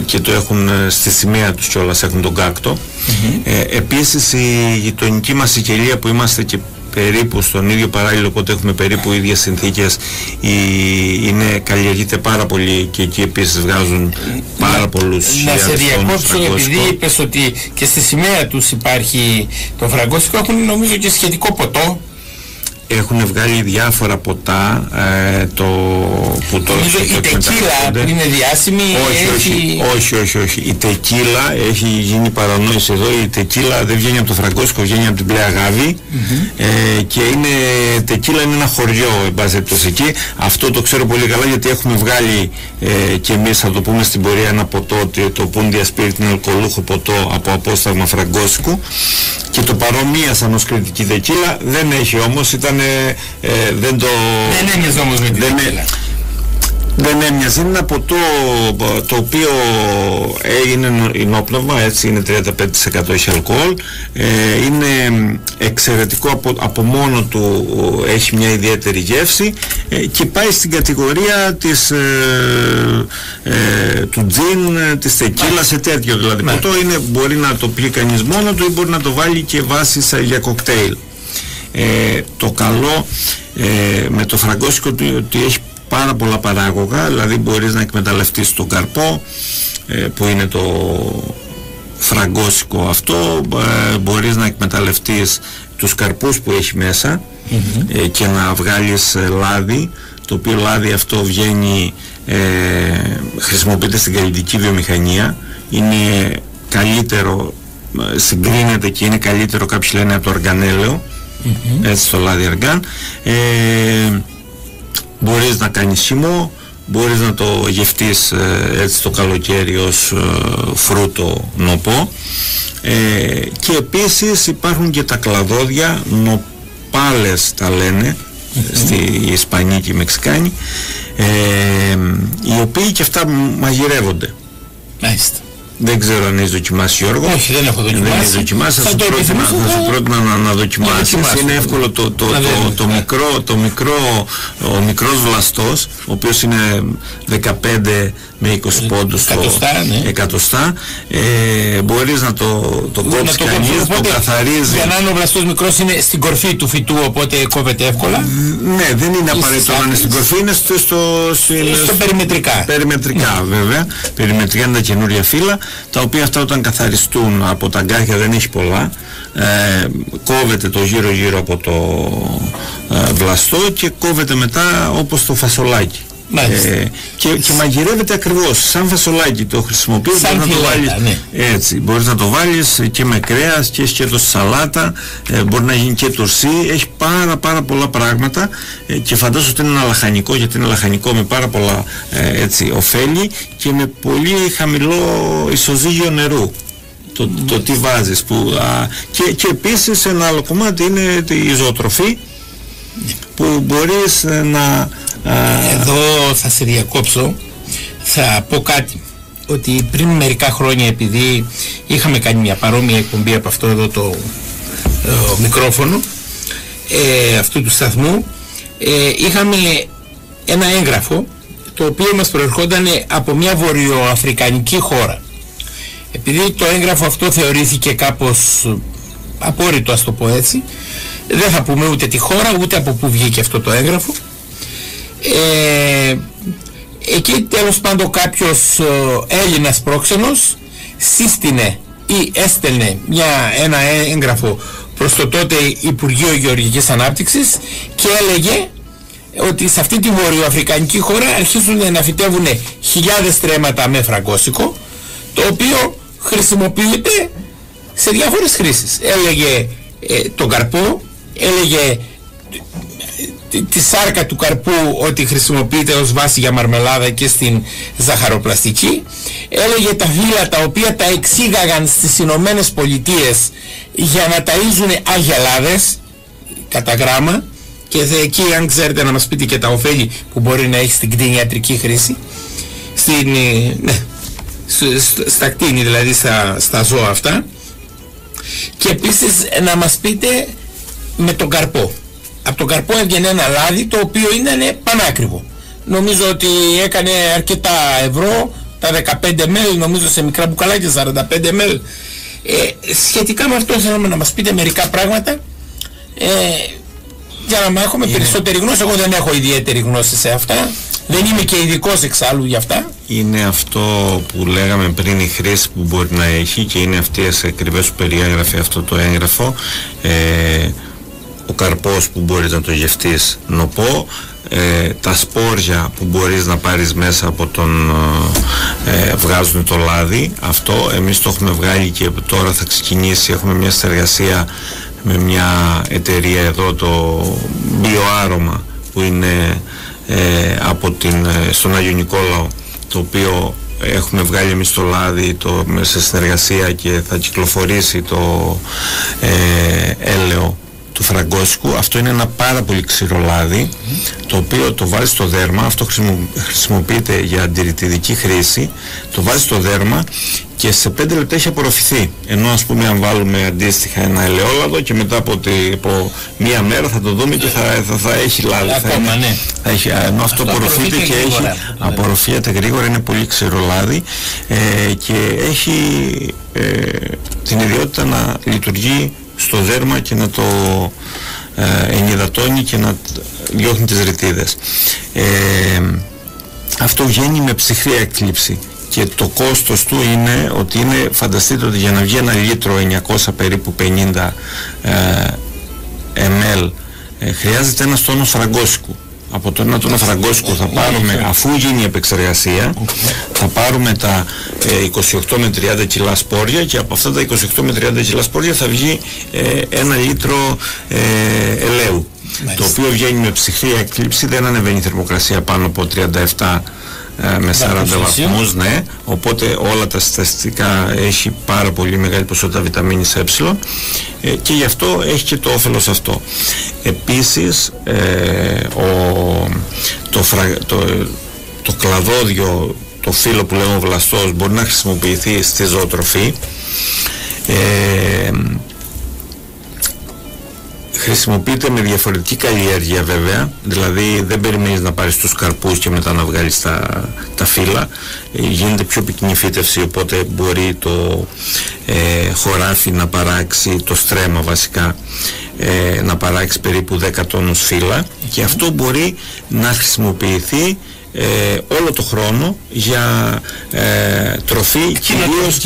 και το έχουν στη σημαία τους κιόλας, έχουν τον κάκτο. Επίσης η γειτονική μας Σικελία, που είμαστε και περίπου στον ίδιο παράλληλο, οπότε έχουμε περίπου ίδιες συνθήκες, καλλιεργείται πάρα πολύ και εκεί επίσης βγάζουν πάρα πολλούς χιλιάδες τόνους φραγκόσικο. Να σε διακόψω, επειδή είπες ότι και στη σημαία τους υπάρχει το φραγκόσικο, έχουν νομίζω και σχετικό ποτό. Έχουν βγάλει διάφορα ποτά, που νομίζω η τεκίλα που είναι διάσημη. Όχι. Η τεκίλα έχει γίνει παρανόηση εδώ. Η τεκίλα δεν βγαίνει από το φραγκόσικο, βγαίνει από την πλέα γάβη, και τεκίλα είναι ένα χωριό, εν πάση περιπτώσει, εκεί. Αυτό το ξέρω πολύ καλά, γιατί έχουμε βγάλει και εμείς, θα το πούμε στην πορεία, ένα ποτό, το Πούντια Σπίριτ, είναι αλκοολούχο ποτό από απόσταγμα φραγκόσικου, και το παρομοίασαν ως κριτική τεκίλα. Δεν έχει όμως, δεν έμοιαζε όμως με την τεκίλα. Δεν έμοιαζε. Είναι ένα ποτό το οποίο είναι ενόπνευμα, έτσι, είναι 35% έχει αλκοόλ, είναι εξαιρετικό από μόνο του, έχει μια ιδιαίτερη γεύση, και πάει στην κατηγορία του τζιν, της τεκίλα, σε τέτοιο δηλαδή ποτό. Μπορεί να το πιει κανείς μόνο του ή μπορεί να το βάλει και βάσεις για κοκτέιλ. Το καλό με το φραγκόσικο ότι έχει πάρα πολλά παράγωγα, δηλαδή μπορείς να εκμεταλλευτείς τον καρπό, που είναι το φραγκόσικο αυτό, μπορείς να εκμεταλλευτείς τους καρπούς που έχει μέσα, και να βγάλεις λάδι, το οποίο λάδι αυτό βγαίνει, χρησιμοποιείται στην καλλιτική βιομηχανία, είναι καλύτερο, συγκρίνεται και είναι καλύτερο, κάποιοι λένε, από το αργανέλαιο, έτσι, το λάδι αργάν. Μπορείς να κάνεις χυμό, μπορείς να το γευτείς έτσι το καλοκαίρι ως φρούτο νοπό, και επίσης υπάρχουν και τα κλαδόδια, νοπάλες τα λένε στη Ισπανία και οι Μεξικάνοι, οι οποίοι και αυτά μαγειρεύονται. Μάλιστα. Δεν ξέρω αν έχεις δοκιμάσει, Γιώργο. Όχι, δεν έχω δοκιμάσει. Θα σου πρότεινα να δοκιμάσεις. Είναι εύκολο. Ο μικρός βλαστός, ο οποίος είναι 15 με 20 πόντους το εκατοστά, μπορείς να το κόψεις κανείς, το καθαρίζει. Για να είναι ο βλαστός μικρός, είναι στην κορφή του φυτού, οπότε κόβεται εύκολα. Ναι, δεν είναι απαραίτητο να είναι στην κορφή, είναι στο περιμετρικά. Περιμετρικά, βέβαια. Περιμετρικά είναι τα καινούρια φύλλα, τα οποία αυτά όταν καθαριστούν από τα αγκάθια, δεν έχει πολλά, κόβεται το γύρω από το βλαστό και κόβεται μετά όπως το φασολάκι. Και μαγειρεύεται ακριβώς σαν φασολάκι, το χρησιμοποιείς, μπορείς να το βάλεις, έτσι, μπορείς να το βάλεις και με κρέας, και έχει και το σαλάτα, μπορεί να γίνει και τουρσί, έχει πάρα πολλά πράγματα, και φαντάζομαι ότι είναι ένα λαχανικό, γιατί είναι λαχανικό με πάρα πολλά έτσι ωφέλη και με πολύ χαμηλό ισοζύγιο νερού. Το τι βάζεις και επίσης ένα άλλο κομμάτι είναι η ζωοτροφή, που μπορείς να... Εδώ θα σε διακόψω, θα πω κάτι, ότι πριν μερικά χρόνια, επειδή είχαμε κάνει μια παρόμοια εκπομπή από αυτό εδώ το μικρόφωνο αυτού του σταθμού, είχαμε ένα έγγραφο το οποίο μας προερχόταν από μια βορειοαφρικανική χώρα. Επειδή το έγγραφο αυτό θεωρήθηκε κάπως απόρριτο, ας το πω έτσι, δεν θα πούμε ούτε τη χώρα ούτε από πού βγήκε αυτό το έγγραφο. Εκεί τέλος πάντων κάποιος Έλληνας πρόξενος σύστηνε ή έστελνε ένα έγγραφο προς το τότε Υπουργείο Γεωργικής Ανάπτυξης και έλεγε ότι σε αυτή τη βορειοαφρικανική χώρα αρχίζουν να φυτεύουν χιλιάδες στρέμματα με φραγκόσικο, το οποίο χρησιμοποιείται σε διάφορες χρήσεις. Έλεγε τον καρπό, έλεγε τη σάρκα του καρπού ότι χρησιμοποιείται ως βάση για μαρμελάδα και στην ζαχαροπλαστική, έλεγε τα φύλλα τα οποία τα εξήγαγαν στις Ηνωμένες Πολιτείες για να ταΐζουν αγελάδες κατά γράμμα, και εκεί αν ξέρετε να μας πείτε και τα ωφέλη που μπορεί να έχει στην κτηνιατρική χρήση, στα κτίνη δηλαδή, στα ζώα αυτά. Και επίσης να μας πείτε με τον καρπό. Από τον καρπό έβγαινε ένα λάδι το οποίο είναι πανάκριβο. Νομίζω ότι έκανε αρκετά ευρώ, τα 15 ml, νομίζω σε μικρά μπουκαλάκια 45 ml. Σχετικά με αυτό θέλουμε να μας πείτε μερικά πράγματα για να έχουμε περισσότερη γνώση. Εγώ δεν έχω ιδιαίτερη γνώση σε αυτά, δεν είμαι και ειδικός εξάλλου για αυτά. Είναι αυτό που λέγαμε πριν, η χρήση που μπορεί να έχει, και είναι αυτές ακριβές που περιέγραφε αυτό το έγγραφο. Ο καρπός που μπορείς να το γευτείς νοπό, τα σπόρια που μπορείς να πάρεις μέσα από τον βγάζουν το λάδι. Αυτό εμείς το έχουμε βγάλει και τώρα θα ξεκινήσει, έχουμε μια συνεργασία με μια εταιρεία εδώ, το BioAroma, που είναι στον Άγιο Νικόλαο, το οποίο έχουμε βγάλει εμείς το λάδι σε συνεργασία και θα κυκλοφορήσει το έλαιο του φραγκόσικου. Αυτό είναι ένα πάρα πολύ ξηρό λάδι, το οποίο το βάζει στο δέρμα. Αυτό χρησιμοποιείται για αντιρρητιδική χρήση. Το βάζει στο δέρμα και σε 5 λεπτά έχει απορροφηθεί. Ενώ ας πούμε αν βάλουμε αντίστοιχα ένα ελαιόλαδο και μετά από μία μέρα θα το δούμε και θα έχει λάδι. Ενώ αυτό απορροφείται και απορροφιέται γρήγορα, είναι πολύ ξηρό λάδι και έχει την ιδιότητα να λειτουργεί στο δέρμα και να το ενυδατώνει και να διώχνει τις ρητίδες. Αυτό βγαίνει με ψυχρή έκλειψη και το κόστος του είναι ότι φανταστείτε ότι για να βγει ένα λίτρο 900 περίπου 50 ml χρειάζεται ένας τόνος φραγκόσικου. Από το 1 τόνο φραγκόσικου θα πάρουμε, αφού γίνει η επεξεργασία, θα πάρουμε τα 28 με 30 κιλά σπόρια και από αυτά τα 28 με 30 κιλά σπόρια θα βγει 1 λίτρο ελαίου. Το οποίο βγαίνει με ψυχρή έκλειψη, δεν ανεβαίνει η θερμοκρασία πάνω από 37 με 40 βαθμούς, ναι, οπότε όλα τα συστατικά έχει πάρα πολύ μεγάλη ποσότητα βιταμίνης ε και γι' αυτό έχει και το όφελος αυτό. Επίσης το κλαδόδιο, το φύλλο που λέμε ο βλαστός, μπορεί να χρησιμοποιηθεί στη ζωοτροφή. Χρησιμοποιείται με διαφορετική καλλιέργεια βέβαια, δηλαδή δεν περιμένεις να πάρεις τους καρπούς και μετά να βγάλεις τα φύλλα. Γίνεται πιο πυκνή φύτευση, οπότε μπορεί το χωράφι να παράξει, το στρέμμα βασικά, να παράξει περίπου 10 τόνους φύλλα και αυτό μπορεί να χρησιμοποιηθεί όλο το χρόνο για τροφή, κυρίως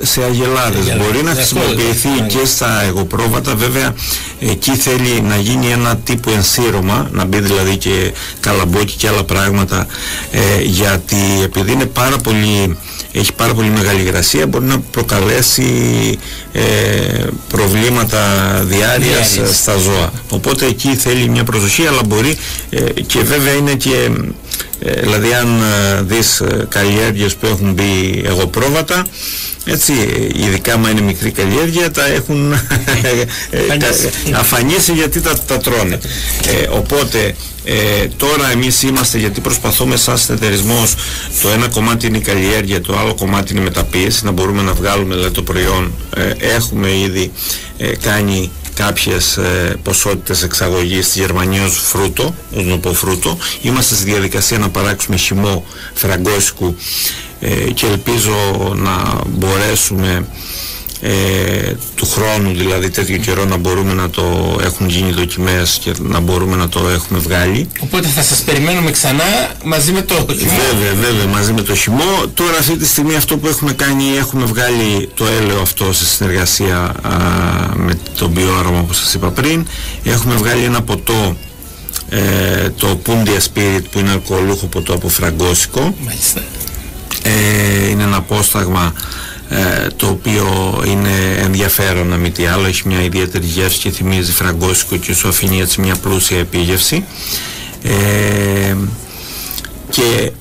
σε αγελάδες. Μπορεί να χρησιμοποιηθεί και στα εγωπρόβατα. Βέβαια εκεί θέλει να γίνει ένα τύπου ενσύρωμα, να μπει δηλαδή και καλαμπόκι και άλλα πράγματα, γιατί επειδή είναι έχει πάρα πολύ μεγάλη υγρασία, μπορεί να προκαλέσει προβλήματα διάρειας στα ζώα. Οπότε εκεί θέλει μια προσοχή, αλλά μπορεί και βέβαια είναι και δηλαδή αν δεις καλλιέργειες που έχουν μπει εγωπρόβατα, έτσι, ειδικά άμα είναι μικρή καλλιέργεια, τα έχουν αφανίσει γιατί τα τρώνε. Οπότε τώρα εμείς είμαστε, γιατί προσπαθούμε σαν συνεταιρισμός, το ένα κομμάτι είναι η καλλιέργεια, το άλλο κομμάτι είναι η μεταποίηση, να μπορούμε να βγάλουμε δηλαδή το προϊόν. Έχουμε ήδη κάνει κάποιες ποσότητες εξαγωγής στη Γερμανία ως φρούτο, ως νοποφρούτο. Είμαστε στη διαδικασία να παράξουμε χυμό φραγκόσικου και ελπίζω να μπορέσουμε του χρόνου, δηλαδή τέτοιο καιρό, να μπορούμε να το έχουν γίνει δοκιμές και να μπορούμε να το έχουμε βγάλει. Οπότε θα σας περιμένουμε ξανά μαζί με το χυμό. Βέβαια, μαζί με το χυμό. Τώρα αυτή τη στιγμή αυτό που έχουμε κάνει, έχουμε βγάλει το έλαιο αυτό σε συνεργασία με το BioAroma που σας είπα πριν. Έχουμε βγάλει ένα ποτό, το Pundia Spirit, που είναι αλκοολούχο ποτό από φραγκόσικο. Μάλιστα. Είναι ένα απόσταγμα το οποίο είναι ενδιαφέρον, να μη τι άλλο, έχει μια ιδιαίτερη γεύση και θυμίζει φραγκόσικο και σου αφήνει έτσι μια πλούσια επίγευση. Και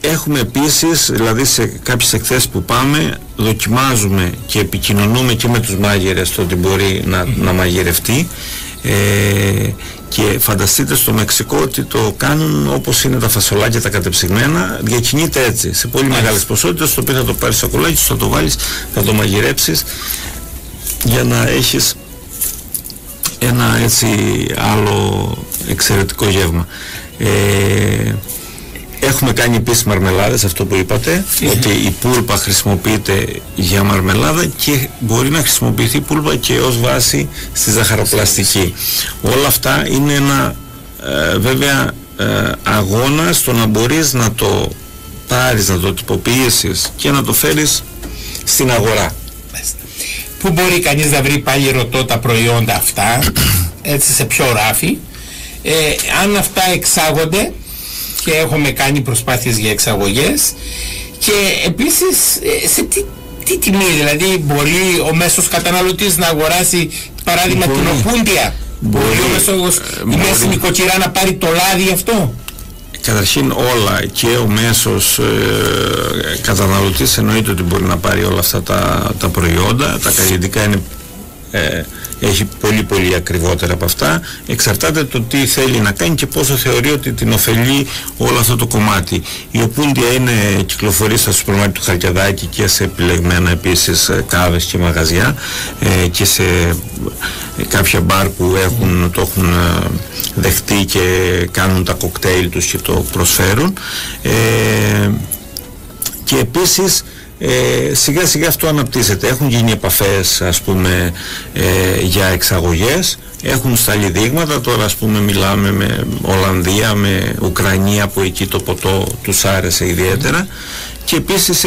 έχουμε επίσης, δηλαδή σε κάποιες εκθέσεις που πάμε, δοκιμάζουμε και επικοινωνούμε και με τους μάγειρες το ότι μπορεί να μαγειρευτεί. Και φανταστείτε στο Μεξικό ότι το κάνουν όπως είναι τα φασολάκια τα κατεψυγμένα, διακινείται έτσι σε πολύ μεγάλες ποσότητες, το οποίο θα το πάρεις στο σακουλάκι σου, θα το βάλεις, θα το μαγειρέψεις για να έχεις ένα έτσι άλλο εξαιρετικό γεύμα. Έχουμε κάνει επίσης μαρμελάδες, αυτό που είπατε, ότι η πούλπα χρησιμοποιείται για μαρμελάδα και μπορεί να χρησιμοποιηθεί η πούλπα και ως βάση στη ζαχαροπλαστική. Όλα αυτά είναι ένα βέβαια αγώνα στο να μπορείς να το πάρεις, να το τυποποιήσεις και να το φέρεις στην αγορά. Πού μπορεί κανείς να βρει, πάλι ρωτώ, τα προϊόντα αυτά, έτσι σε ποιο ράφι, αν αυτά εξάγονται, και έχουμε κάνει προσπάθειες για εξαγωγές, και επίσης σε τι τιμή, δηλαδή μπορεί ο μέσος καταναλωτής να αγοράσει, παράδειγμα, την Οπούντια, μπορεί η μέση νοικοκυρά να πάρει το λάδι αυτό? Καταρχήν όλα, και ο μέσος καταναλωτής εννοείται ότι μπορεί να πάρει όλα αυτά τα προϊόντα. Τα καλλιεργητικά είναι έχει πολύ ακριβότερα από αυτά. Εξαρτάται το τι θέλει να κάνει και πόσο θεωρεί ότι την ωφελεί όλο αυτό το κομμάτι. Η Οπούντια είναι κυκλοφορεί στα σούπερ μάρκετ του Χαλκιδάκη και σε επιλεγμένα επίσης κάβες και μαγαζιά, και σε κάποια μπαρ που το έχουν δεχτεί και κάνουν τα κοκτέιλ τους και το προσφέρουν, και επίσης σιγά σιγά αυτό αναπτύσσεται. Έχουν γίνει επαφές, ας πούμε, για εξαγωγές, έχουν σταλεί δείγματα. Τώρα, ας πούμε, μιλάμε με Ολλανδία, με Ουκρανία, που εκεί το ποτό τους άρεσε ιδιαίτερα, και επίσης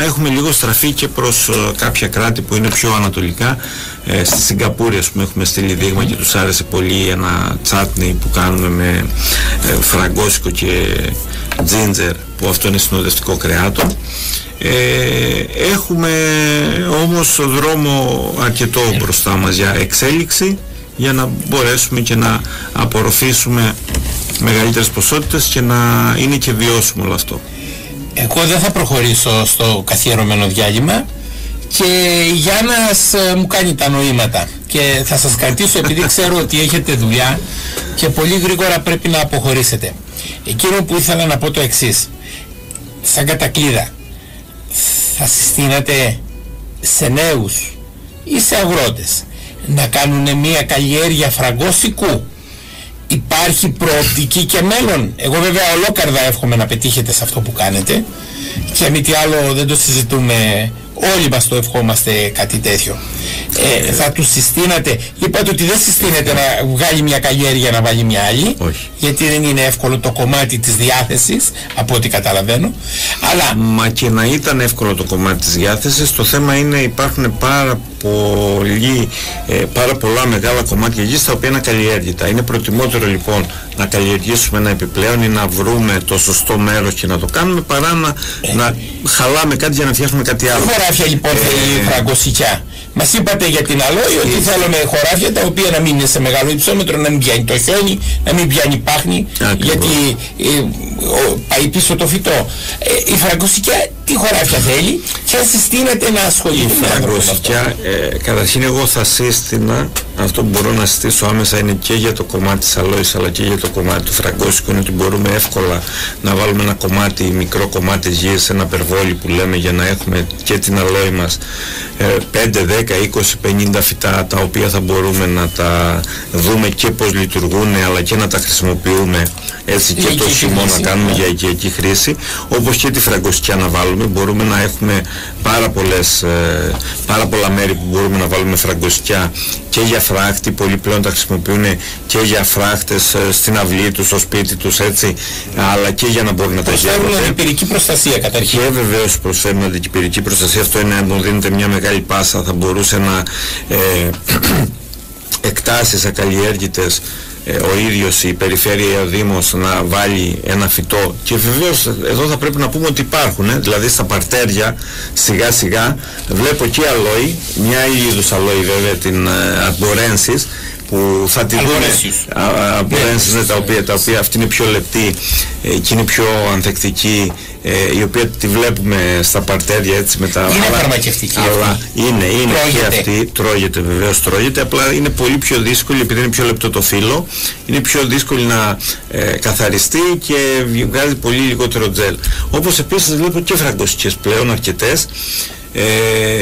έχουμε λίγο στραφεί και προς κάποια κράτη που είναι πιο ανατολικά. Στη Σιγκαπούρη, ας πούμε, έχουμε στείλει δείγμα και τους άρεσε πολύ ένα τσάτνι που κάνουμε με φραγκόσικο και τζίντζερ, που αυτό είναι συνοδευτικό κρεάτο. Έχουμε όμως δρόμο αρκετό μπροστά μας για εξέλιξη, για να μπορέσουμε και να απορροφήσουμε μεγαλύτερες ποσότητες και να είναι και βιώσιμο όλο αυτό. Εγώ δεν θα προχωρήσω στο καθιερωμένο διάλειμμα, και η Γιάννας μου κάνει τα νοήματα, και θα σας κρατήσω επειδή ξέρω ότι έχετε δουλειά και πολύ γρήγορα πρέπει να αποχωρήσετε. Εκείνο που ήθελα να πω το εξής, σαν κατακλείδα, θα συστήνατε σε νέους ή σε αγρότες να κάνουν μια καλλιέργεια φραγκόσικου? Υπάρχει προοπτική και μέλλον? Εγώ βέβαια ολόκαρδα εύχομαι να πετύχετε σε αυτό που κάνετε, και μη τι άλλο δεν το συζητούμε, όλοι μας το ευχόμαστε κάτι τέτοιο. Θα τους συστήνατε? Είπατε ότι δεν συστήνεται να βγάλει μια καλλιέργεια να βάλει μια άλλη. Όχι. Γιατί δεν είναι εύκολο το κομμάτι της διάθεσης, από ό,τι καταλαβαίνω. Αλλά... Μα και να ήταν εύκολο το κομμάτι της διάθεσης, το θέμα είναι υπάρχουν πάρα πολλά μεγάλα κομμάτια γης τα οποία είναι ακαλλιέργητα. Είναι προτιμότερο λοιπόν να καλλιεργήσουμε ένα επιπλέον ή να βρούμε το σωστό μέρος και να το κάνουμε, παρά να χαλάμε κάτι για να φτιάχνουμε κάτι άλλο. Χωράφια λοιπόν θέλει φραγκοσικιά. Μας είπατε για την αλόη ότι θέλουμε χωράφια τα οποία να μην είναι σε μεγάλο υψόμετρο, να μην πιάνει το χιόνι, να μην πιάνει πάχνη, γιατί πάει πίσω το φυτό. Η φραγκοσικιά τι χωράφια θέλει, και αν συστήνεται να ασχοληθεί με άνθρωπο? Η φραγκοσικιά, καταρχήν εγώ θα σύστηνα, αυτό που μπορώ να συστήσω άμεσα είναι και για το κομμάτι της αλόης αλλά και για το κομμάτι του φραγκόσικου, είναι ότι μπορούμε εύκολα να βάλουμε ένα κομμάτι, μικρό κομμάτι γης, ένα περβόλι που λέμε, για να έχουμε και την αλόη μας 5, 10, 20, 50 φυτά, τα οποία θα μπορούμε να τα δούμε και πως λειτουργούν, αλλά και να τα χρησιμοποιούμε έτσι και το χειμώνα να κάνουμε για οικιακή χρήση, όπως και τη φραγκοσικιά να βάλουμε. Μπορούμε να έχουμε πάρα πολλά μέρη που μπορούμε να βάλουμε φραγκοσικιά, και για φράχτη, πολλοί πλέον τα χρησιμοποιούν και για φράχτες στην αυλή τους, στο σπίτι τους, έτσι, αλλά και για να μπορούν να τα γεύονται. Προσφέρουν αντιπυρική προστασία καταρχήν. Και βεβαίως προσφέρουν αντιπυρική προστασία, αυτό είναι, μου δίνεται μια μεγάλη πάσα, θα μπορούσε να εκτάσεις ακαλλιέργητες ο ίδιος, η περιφέρεια ή ο Δήμος να βάλει ένα φυτό, και βεβαίως εδώ θα πρέπει να πούμε ότι υπάρχουν, δηλαδή στα παρτέρια σιγά σιγά βλέπω και αλόη, μια είδους αλόη βέβαια, την Arborensis, που θα τη δούμε από τα οποία αυτή είναι πιο λεπτή και είναι πιο ανθεκτική, η οποία τη βλέπουμε στα παρτέρια έτσι με τα είναι φαρμακευτική αλλά είναι και αυτή, τρώγεται, βεβαίως τρώγεται, απλά είναι πολύ πιο δύσκολη επειδή είναι πιο λεπτό το φύλλο, είναι πιο δύσκολη να καθαριστεί και βγάζει πολύ λιγότερο τζέλ. Όπως επίσης βλέπω και φραγκοσικές πλέον αρκετές,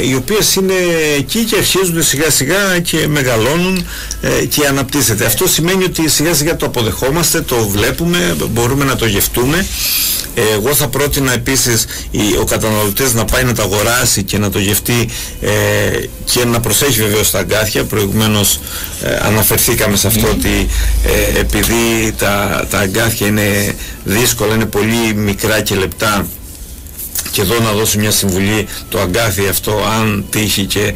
οι οποίες είναι εκεί και αρχίζουν σιγά σιγά και μεγαλώνουν και αναπτύσσεται. Αυτό σημαίνει ότι σιγά σιγά το αποδεχόμαστε, το βλέπουμε, μπορούμε να το γευτούμε. Εγώ θα πρότεινα επίσης ο καταναλωτής να πάει να τα αγοράσει και να το γευτεί και να προσέχει βεβαίως τα αγκάθια. Προηγουμένως αναφερθήκαμε σε αυτό ότι επειδή τα αγκάθια είναι δύσκολα, είναι πολύ μικρά και λεπτά, και εδώ να δώσω μια συμβουλή, το αγκάθι αυτό αν τύχει και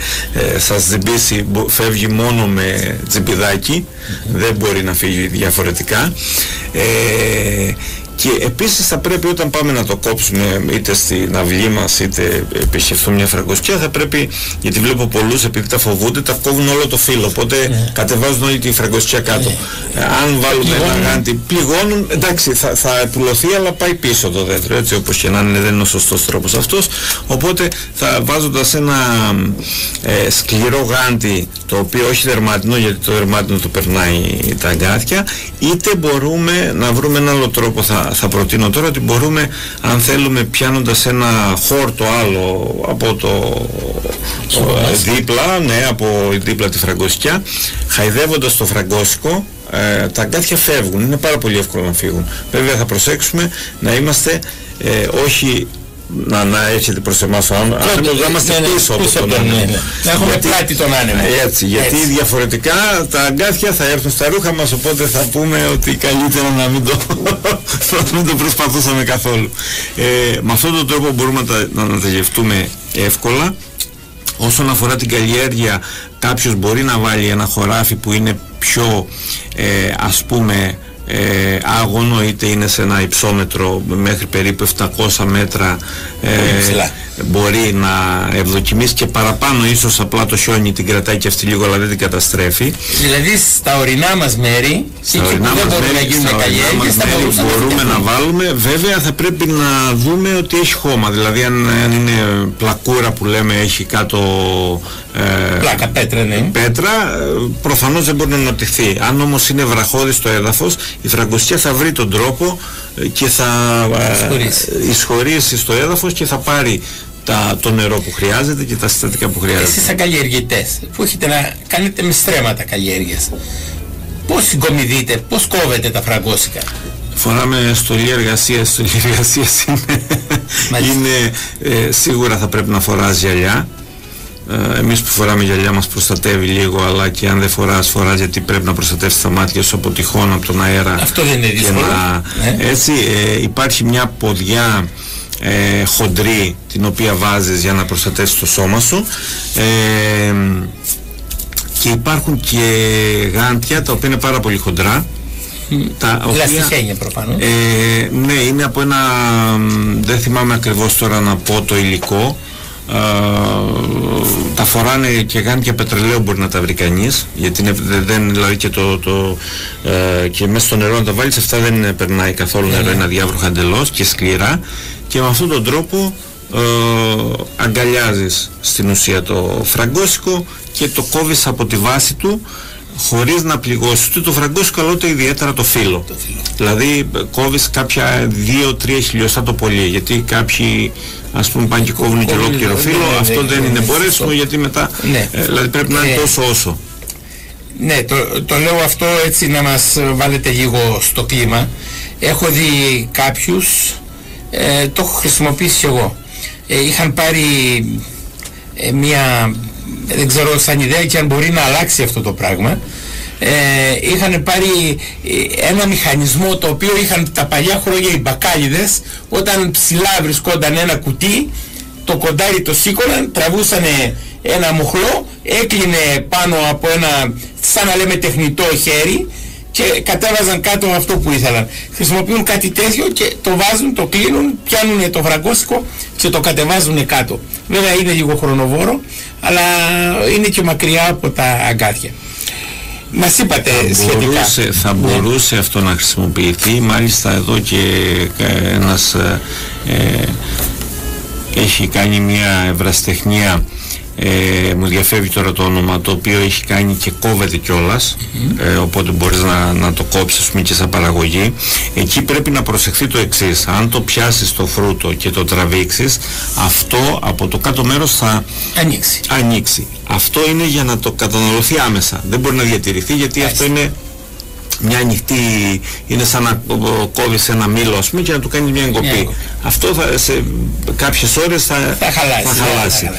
σας τζιμπήσει, φεύγει μόνο με τζιμπιδάκι, δεν μπορεί να φύγει διαφορετικά. Και επίσης θα πρέπει όταν πάμε να το κόψουμε είτε στην αυλή μας είτε επισκεφθούμε μια φραγκοσκιά, θα πρέπει, γιατί βλέπω πολλούς επειδή τα φοβούνται, τα κόβουν όλο το φύλλο, οπότε κατεβάζουν όλη τη φραγκοσκιά κάτω. Αν βάλουμε ένα γάντι, πληγώνουν, εντάξει θα επουλωθεί αλλά πάει πίσω το δέντρο, έτσι όπως και να είναι, δεν είναι ο σωστός τρόπος αυτός. Οπότε θα βάζοντας ένα σκληρό γάντι, το οποίο όχι δερμάτινο, γιατί το δερμάτινο το περνάει τα αγκάθια, είτε μπορούμε να βρούμε ένα άλλο τρόπο. Θα προτείνω τώρα ότι μπορούμε, αν θέλουμε, πιάνοντας ένα χόρτο άλλο από το δίπλα, από δίπλα τη φραγκοσκιά, χαϊδεύοντας το φραγκόσικο, τα αγκάθια φεύγουν, είναι πάρα πολύ εύκολο να φύγουν. Βέβαια θα προσέξουμε να είμαστε όχι να έρχεται προς εμάς ο άνεμος, να είμαστε πίσω από τον άνεμο. Να έχουμε πλάτη τον άνεμο. Έτσι, γιατί διαφορετικά τα αγκάθια θα έρθουν στα ρούχα μας, οπότε θα πούμε ότι καλύτερα να μην το προσπαθούσαμε καθόλου. Με αυτόν τον τρόπο μπορούμε να τα γευτούμε εύκολα. Όσον αφορά την καλλιέργεια, κάποιος μπορεί να βάλει ένα χωράφι που είναι πιο ας πούμε άγωνο, είτε είναι σε ένα υψόμετρο μέχρι περίπου 700 μέτρα, μπορεί να ευδοκιμήσει και παραπάνω, ίσως απλά το χιόνι την κρατάει και αυτή λίγο αλλά δεν την καταστρέφει. Δηλαδή στα ορεινά μας μέρη, εκεί που δεν μπορούμε να γίνουν καλλιέργειες, μπορούμε να βάλουμε. Βέβαια θα πρέπει να δούμε ότι έχει χώμα, δηλαδή αν είναι πλακούρα που λέμε, έχει κάτω πλάκα, πέτρα, προφανώς δεν μπορεί να αναπτυχθεί. Αν όμως είναι βραχώδης το έδαφος, η φραγκοσκιά θα βρει τον τρόπο και θα εισχωρήσει στο έδαφος και θα πάρει το νερό που χρειάζεται και τα συστατικά που χρειάζεται. Εσείς σαν καλλιεργητές που έχετε να κάνετε με στρέμματα καλλιέργειας, πώς συγκομιδείτε, πώς κόβετε τα φραγκόσικα? Φοράμε στολή εργασίας. Στολή εργασίας είναι σίγουρα θα πρέπει να φοράς γυαλιά. Εμείς που φοράμε γυαλιά μας προστατεύει λίγο, αλλά και αν δεν φοράς γιατί πρέπει να προστατεύσεις τα μάτια σου από τυχόν, από τον αέρα. Αυτό δεν είναι δύσκολο. Έτσι υπάρχει μια ποδιά χοντρή την οποία βάζεις για να προστατεύσεις το σώμα σου, και υπάρχουν και γάντια τα οποία είναι πάρα πολύ χοντρά, λαστιχένια προφανώς. Ναι, είναι από ένα, δεν θυμάμαι ακριβώς τώρα να πω το υλικό. Τα φοράνε και γάντια πετρελαίου, μπορεί να τα βρει κανείς, γιατί δεν, δηλαδή και μέσα στο νερό να τα βάλεις, αυτά δεν περνάει καθόλου νερό, είναι αδιάβροχα εντελώς και σκληρά, και με αυτόν τον τρόπο αγκαλιάζεις στην ουσία το φραγκόσικο και το κόβεις από τη βάση του χωρίς να πληγώσεις ούτε το φραγκόσικο αλλά ούτε ιδιαίτερα το φύλλο. Δηλαδή κόβεις κάποια 2-3 χιλιοστά το πολύ, γιατί κάποιοι ας πούμε πάνε και κόβουν και ολόκληρο φύλλο. Αυτό δεν είναι μπορέσιμο, γιατί μετά δηλαδή πρέπει να είναι τόσο όσο. Ναι, το λέω αυτό έτσι να μας βάλετε λίγο στο κλίμα. Έχω δει κάποιους, το έχω χρησιμοποιήσει και εγώ, είχαν πάρει μια, δεν ξέρω σαν ιδέα και αν μπορεί να αλλάξει αυτό το πράγμα, είχαν πάρει ένα μηχανισμό το οποίο είχαν τα παλιά χρόνια οι μπακάλιδες, όταν ψηλά βρισκόταν ένα κουτί, το κοντάρι το σήκωναν, τραβούσανε ένα μοχλό, έκλεινε πάνω από ένα σαν να λέμε τεχνητό χέρι και κατέβαζαν κάτω αυτό που ήθελαν. Χρησιμοποιούν κάτι τέτοιο και το βάζουν, το κλείνουν, πιάνουν το φραγκόσικο και το κατεβάζουν κάτω. Βέβαια είναι λίγο χρονοβόρο, αλλά είναι και μακριά από τα αγκάθια. Μας είπατε σχετικά. Θα μπορούσε αυτό να χρησιμοποιηθεί. Μάλιστα εδώ και ένας έχει κάνει μια ευρασιτεχνία, μου διαφεύγει τώρα το όνομα, το οποίο έχει κάνει και κόβεται κιόλας, οπότε μπορείς να το κόψεις, ας πούμε, και σαν παραγωγή. Εκεί πρέπει να προσεχθεί το εξής: αν το πιάσεις το φρούτο και το τραβήξεις, αυτό από το κάτω μέρος θα ανοίξει. Αυτό είναι για να το καταναλωθεί άμεσα, δεν μπορεί να διατηρηθεί, γιατί αυτό είναι μια ανοιχτή, είναι σαν να κόβεις ένα μήλο, ας πούμε, και να του κάνεις μια εγκοπή. Αυτό σε κάποιες ώρες θα χαλάσει.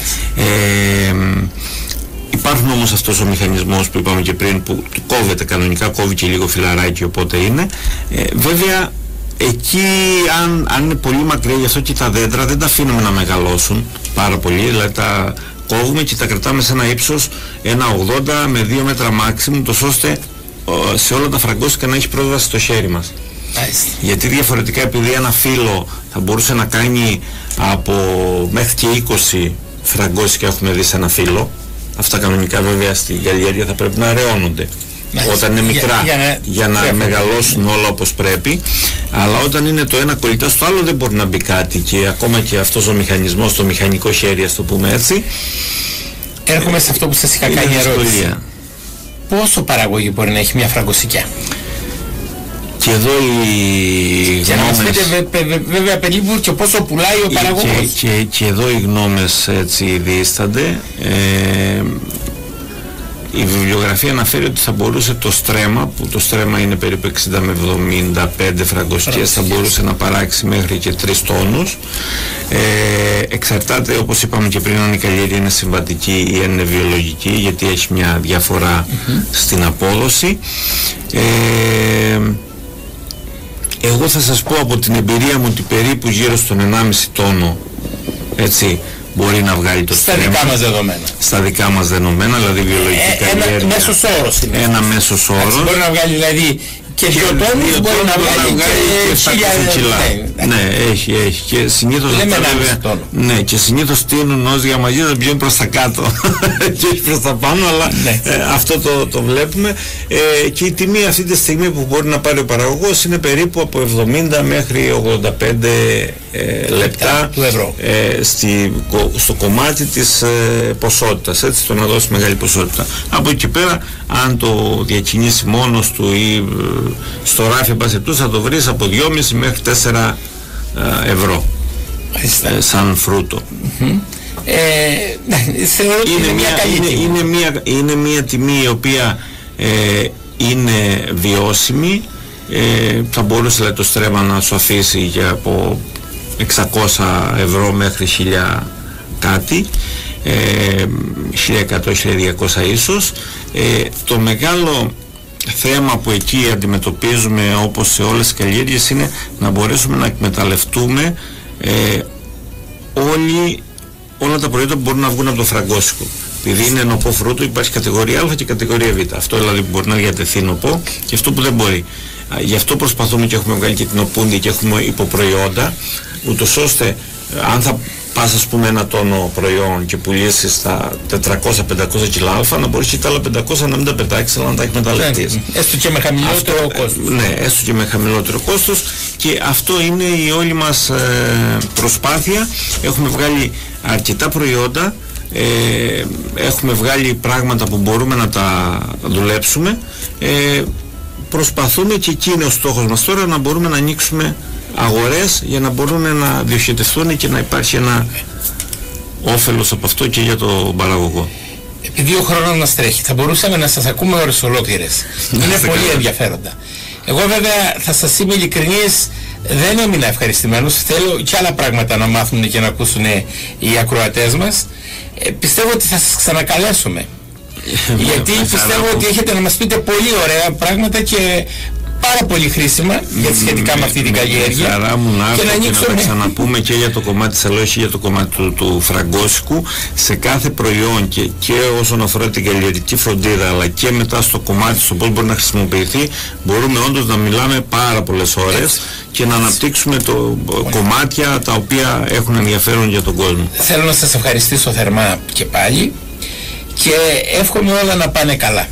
Υπάρχουν όμως αυτός ο μηχανισμός που είπαμε και πριν, που του κόβεται κανονικά, κόβει και λίγο φιλαράκι, οπότε είναι. Βέβαια εκεί αν είναι πολύ μακριά, γι' αυτό και τα δέντρα δεν τα αφήνουμε να μεγαλώσουν πάρα πολύ, δηλαδή τα κόβουμε και τα κρατάμε σε ένα ύψος 1,80 με 2 μέτρα maximum, τόσο ώστε σε όλα τα φραγκόσικα να έχει πρόσβαση στο χέρι μας. Γιατί διαφορετικά, επειδή ένα φύλλο θα μπορούσε να κάνει από μέχρι και 20 φραγκόσικα έχουμε δει σε ένα φύλλο, αυτά κανονικά βέβαια στην καλλιέργεια θα πρέπει να αραιώνονται όταν είναι μικρά για να μεγαλώσουν όλα όπως πρέπει, αλλά όταν είναι το ένα κολλητά στο άλλο δεν μπορεί να μπει κάτι, και ακόμα και αυτός ο μηχανισμός, το μηχανικό χέρι, ας το πούμε έτσι. Έρχομαι σε αυτό που σας είχα κάνει ερώτηση. Πόσο παραγωγή μπορεί να έχει μια φραγκοσικιά? Και εδώ οι και γνώμες... να μας πείτε βέβαια περίπου και πόσο πουλάει ο παραγωγός. Και εδώ οι γνώμες έτσι διήστανται. Η βιβλιογραφία αναφέρει ότι θα μπορούσε το στρέμμα, που το στρέμμα είναι περίπου 60 με 75 φραγκοσικιές, θα μπορούσε να παράξει μέχρι και 3 τόνους. Εξαρτάται, όπως είπαμε και πριν, αν η καλλιέργεια είναι συμβατική ή είναι βιολογική, γιατί έχει μια διαφορά στην απόδοση. Εγώ θα σας πω από την εμπειρία μου ότι περίπου γύρω στον 1,5 τόνο, έτσι, μπορεί να βγάλει το στρέμμα. Στα δικά μας δεδομένα. Στα δικά μας δεδομένα, δηλαδή βιολογική καλλιέργεια. Ένα μέσος όρος. Ένα μέσος όρος. Μπορεί να βγάλει δηλαδή και 2 τόνους, μπορεί να βγάλει και 1000 κιλά. Ναι, έχει. Και συνήθως ναι, και συνήθως τείνουν ως διαμαγείας να πηγαίνουν προς τα κάτω και όχι προς τα πάνω, αλλά αυτό το βλέπουμε. Και η τιμή αυτή τη στιγμή που μπορεί να πάρει ο παραγωγός είναι περίπου από 70 μέχρι 85 λεπτά του ευρώ στο κομμάτι της ποσότητας, έτσι, το να δώσει μεγάλη ποσότητα. Από εκεί πέρα, αν το διακινήσει μόνος του ή στο ράφι μπασετούς, θα το βρεις από 2,5 μέχρι 4 ευρώ σαν φρούτο. Είναι μια τιμή η οποία είναι βιώσιμη. Θα μπορούσε, λέει, το στρέμμα να σου αφήσει για από 600 ευρώ μέχρι 1000 κάτι, 1100-1200 ίσως. Το μεγάλο θέμα που εκεί αντιμετωπίζουμε, όπως σε όλες τις καλλιέργειες, είναι να μπορέσουμε να εκμεταλλευτούμε όλα τα προϊόντα που μπορούν να βγουν από το φραγκόσικο. Επειδή είναι νοπό φρούτο, υπάρχει κατηγορία Α και κατηγορία Β. Αυτό δηλαδή που μπορεί να διατεθεί νοπό και αυτό που δεν μπορεί. Γι' αυτό προσπαθούμε και έχουμε βγάλει και την οπούντι και έχουμε υποπροϊόντα, ούτως ώστε αν θα πας, ας πούμε, 1 τόνο προϊόν και πουλήσεις τα 400-500 κιλά Α, να μπορείς και τα άλλα 500 να μην τα πετάξεις, αλλά να τα εκμεταλλευτείς. Έστω και με χαμηλότερο κόστος. Ναι, έστω και με χαμηλότερο κόστος, και αυτό είναι η όλη μας προσπάθεια. Έχουμε βγάλει αρκετά προϊόντα, έχουμε βγάλει πράγματα που μπορούμε να τα δουλέψουμε. Προσπαθούμε, και εκεί είναι ο στόχος μας τώρα, να μπορούμε να ανοίξουμε αγορές για να μπορούν να διοχετευτούν και να υπάρχει ένα όφελος από αυτό και για τον παραγωγό. Επειδή ο χρόνος μας τρέχει, θα μπορούσαμε να σας ακούμε ώρες ολόκληρες. Είναι πολύ ενδιαφέροντα. Εγώ βέβαια θα σας είμαι ειλικρινής, δεν έμεινα ευχαριστημένος. Θέλω και άλλα πράγματα να μάθουν και να ακούσουν οι ακροατές μας. Πιστεύω ότι θα σας ξανακαλέσουμε. Γιατί πιστεύω ότι έχετε να μας πείτε πολύ ωραία πράγματα και πάρα πολύ χρήσιμα για σχετικά με αυτή την καλλιέργεια. Χαρά μου να έρθω και να τα ξαναπούμε και για το κομμάτι της αλόγης και για το κομμάτι του φραγκόσικου. Σε κάθε προϊόν και όσον αφορά την καλλιεργική φροντίδα, αλλά και μετά στο κομμάτι στο πώς μπορεί να χρησιμοποιηθεί, μπορούμε όντως να μιλάμε πάρα πολλές ώρες και να αναπτύξουμε κομμάτια τα οποία έχουν ενδιαφέρον για τον κόσμο. Θέλω να σας ευχαριστήσω θερμά και πάλι και εύχομαι όλα να πάνε καλά.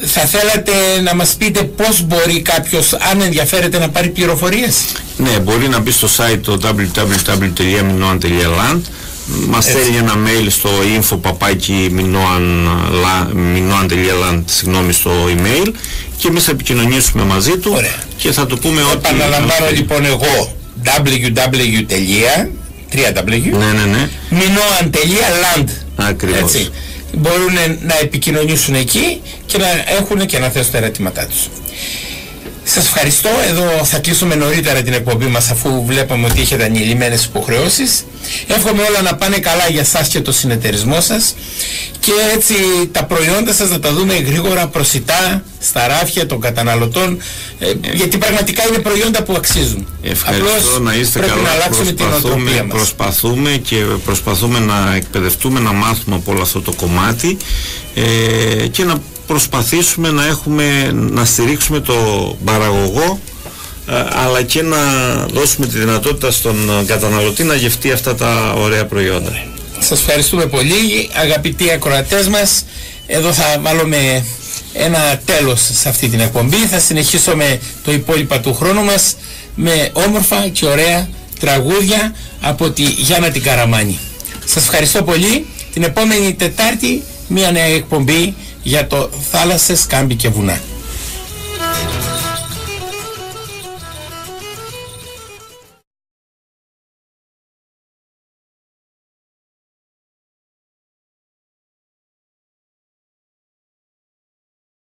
Θα θέλατε να μας πείτε πώς μπορεί κάποιος, αν ενδιαφέρεται, να πάρει πληροφορίες? Ναι, μπορεί να μπει στο site το www.minoan.land, μας στέλνει ένα mail στο info@minoan.land, στο email, και εμείς θα επικοινωνήσουμε μαζί του. Ωραία. Και θα του πούμε ότι... Επαναλαμβάνω λοιπόν εγώ www.minoan.land. Ακριβώς. Έτσι. Μπορούν να επικοινωνήσουν εκεί και να έχουν και να θέσουν τα ερωτήματά τους. Σας ευχαριστώ. Εδώ θα κλείσουμε νωρίτερα την εκπομπή μας, αφού βλέπαμε ότι έχετε ανηλυμένες υποχρεώσεις. Εύχομαι όλα να πάνε καλά για σας και το συνεταιρισμό σας, και έτσι τα προϊόντα σας να τα δούμε γρήγορα προσιτά στα ράφια των καταναλωτών, γιατί πραγματικά είναι προϊόντα που αξίζουν. Ευχαριστώ. Απλώς να είστε πρέπει καλά. να αλλάξουμε την νοοτροπία μας. Προσπαθούμε να εκπαιδευτούμε, να μάθουμε από όλο αυτό το κομμάτι, και να προσπαθήσουμε να στηρίξουμε το παραγωγό, αλλά και να δώσουμε τη δυνατότητα στον καταναλωτή να γευτεί αυτά τα ωραία προϊόντα. Σας ευχαριστούμε πολύ, αγαπητοί ακροατές μας. Εδώ θα βάλουμε ένα τέλος σε αυτή την εκπομπή. Θα συνεχίσουμε το υπόλοιπα του χρόνου μας με όμορφα και ωραία τραγούδια από τη Γιάννα την Καραμάνη. Σας ευχαριστώ πολύ. Την επόμενη Τετάρτη μια νέα εκπομπή για το θάλασσες, κάμπι και βουνά.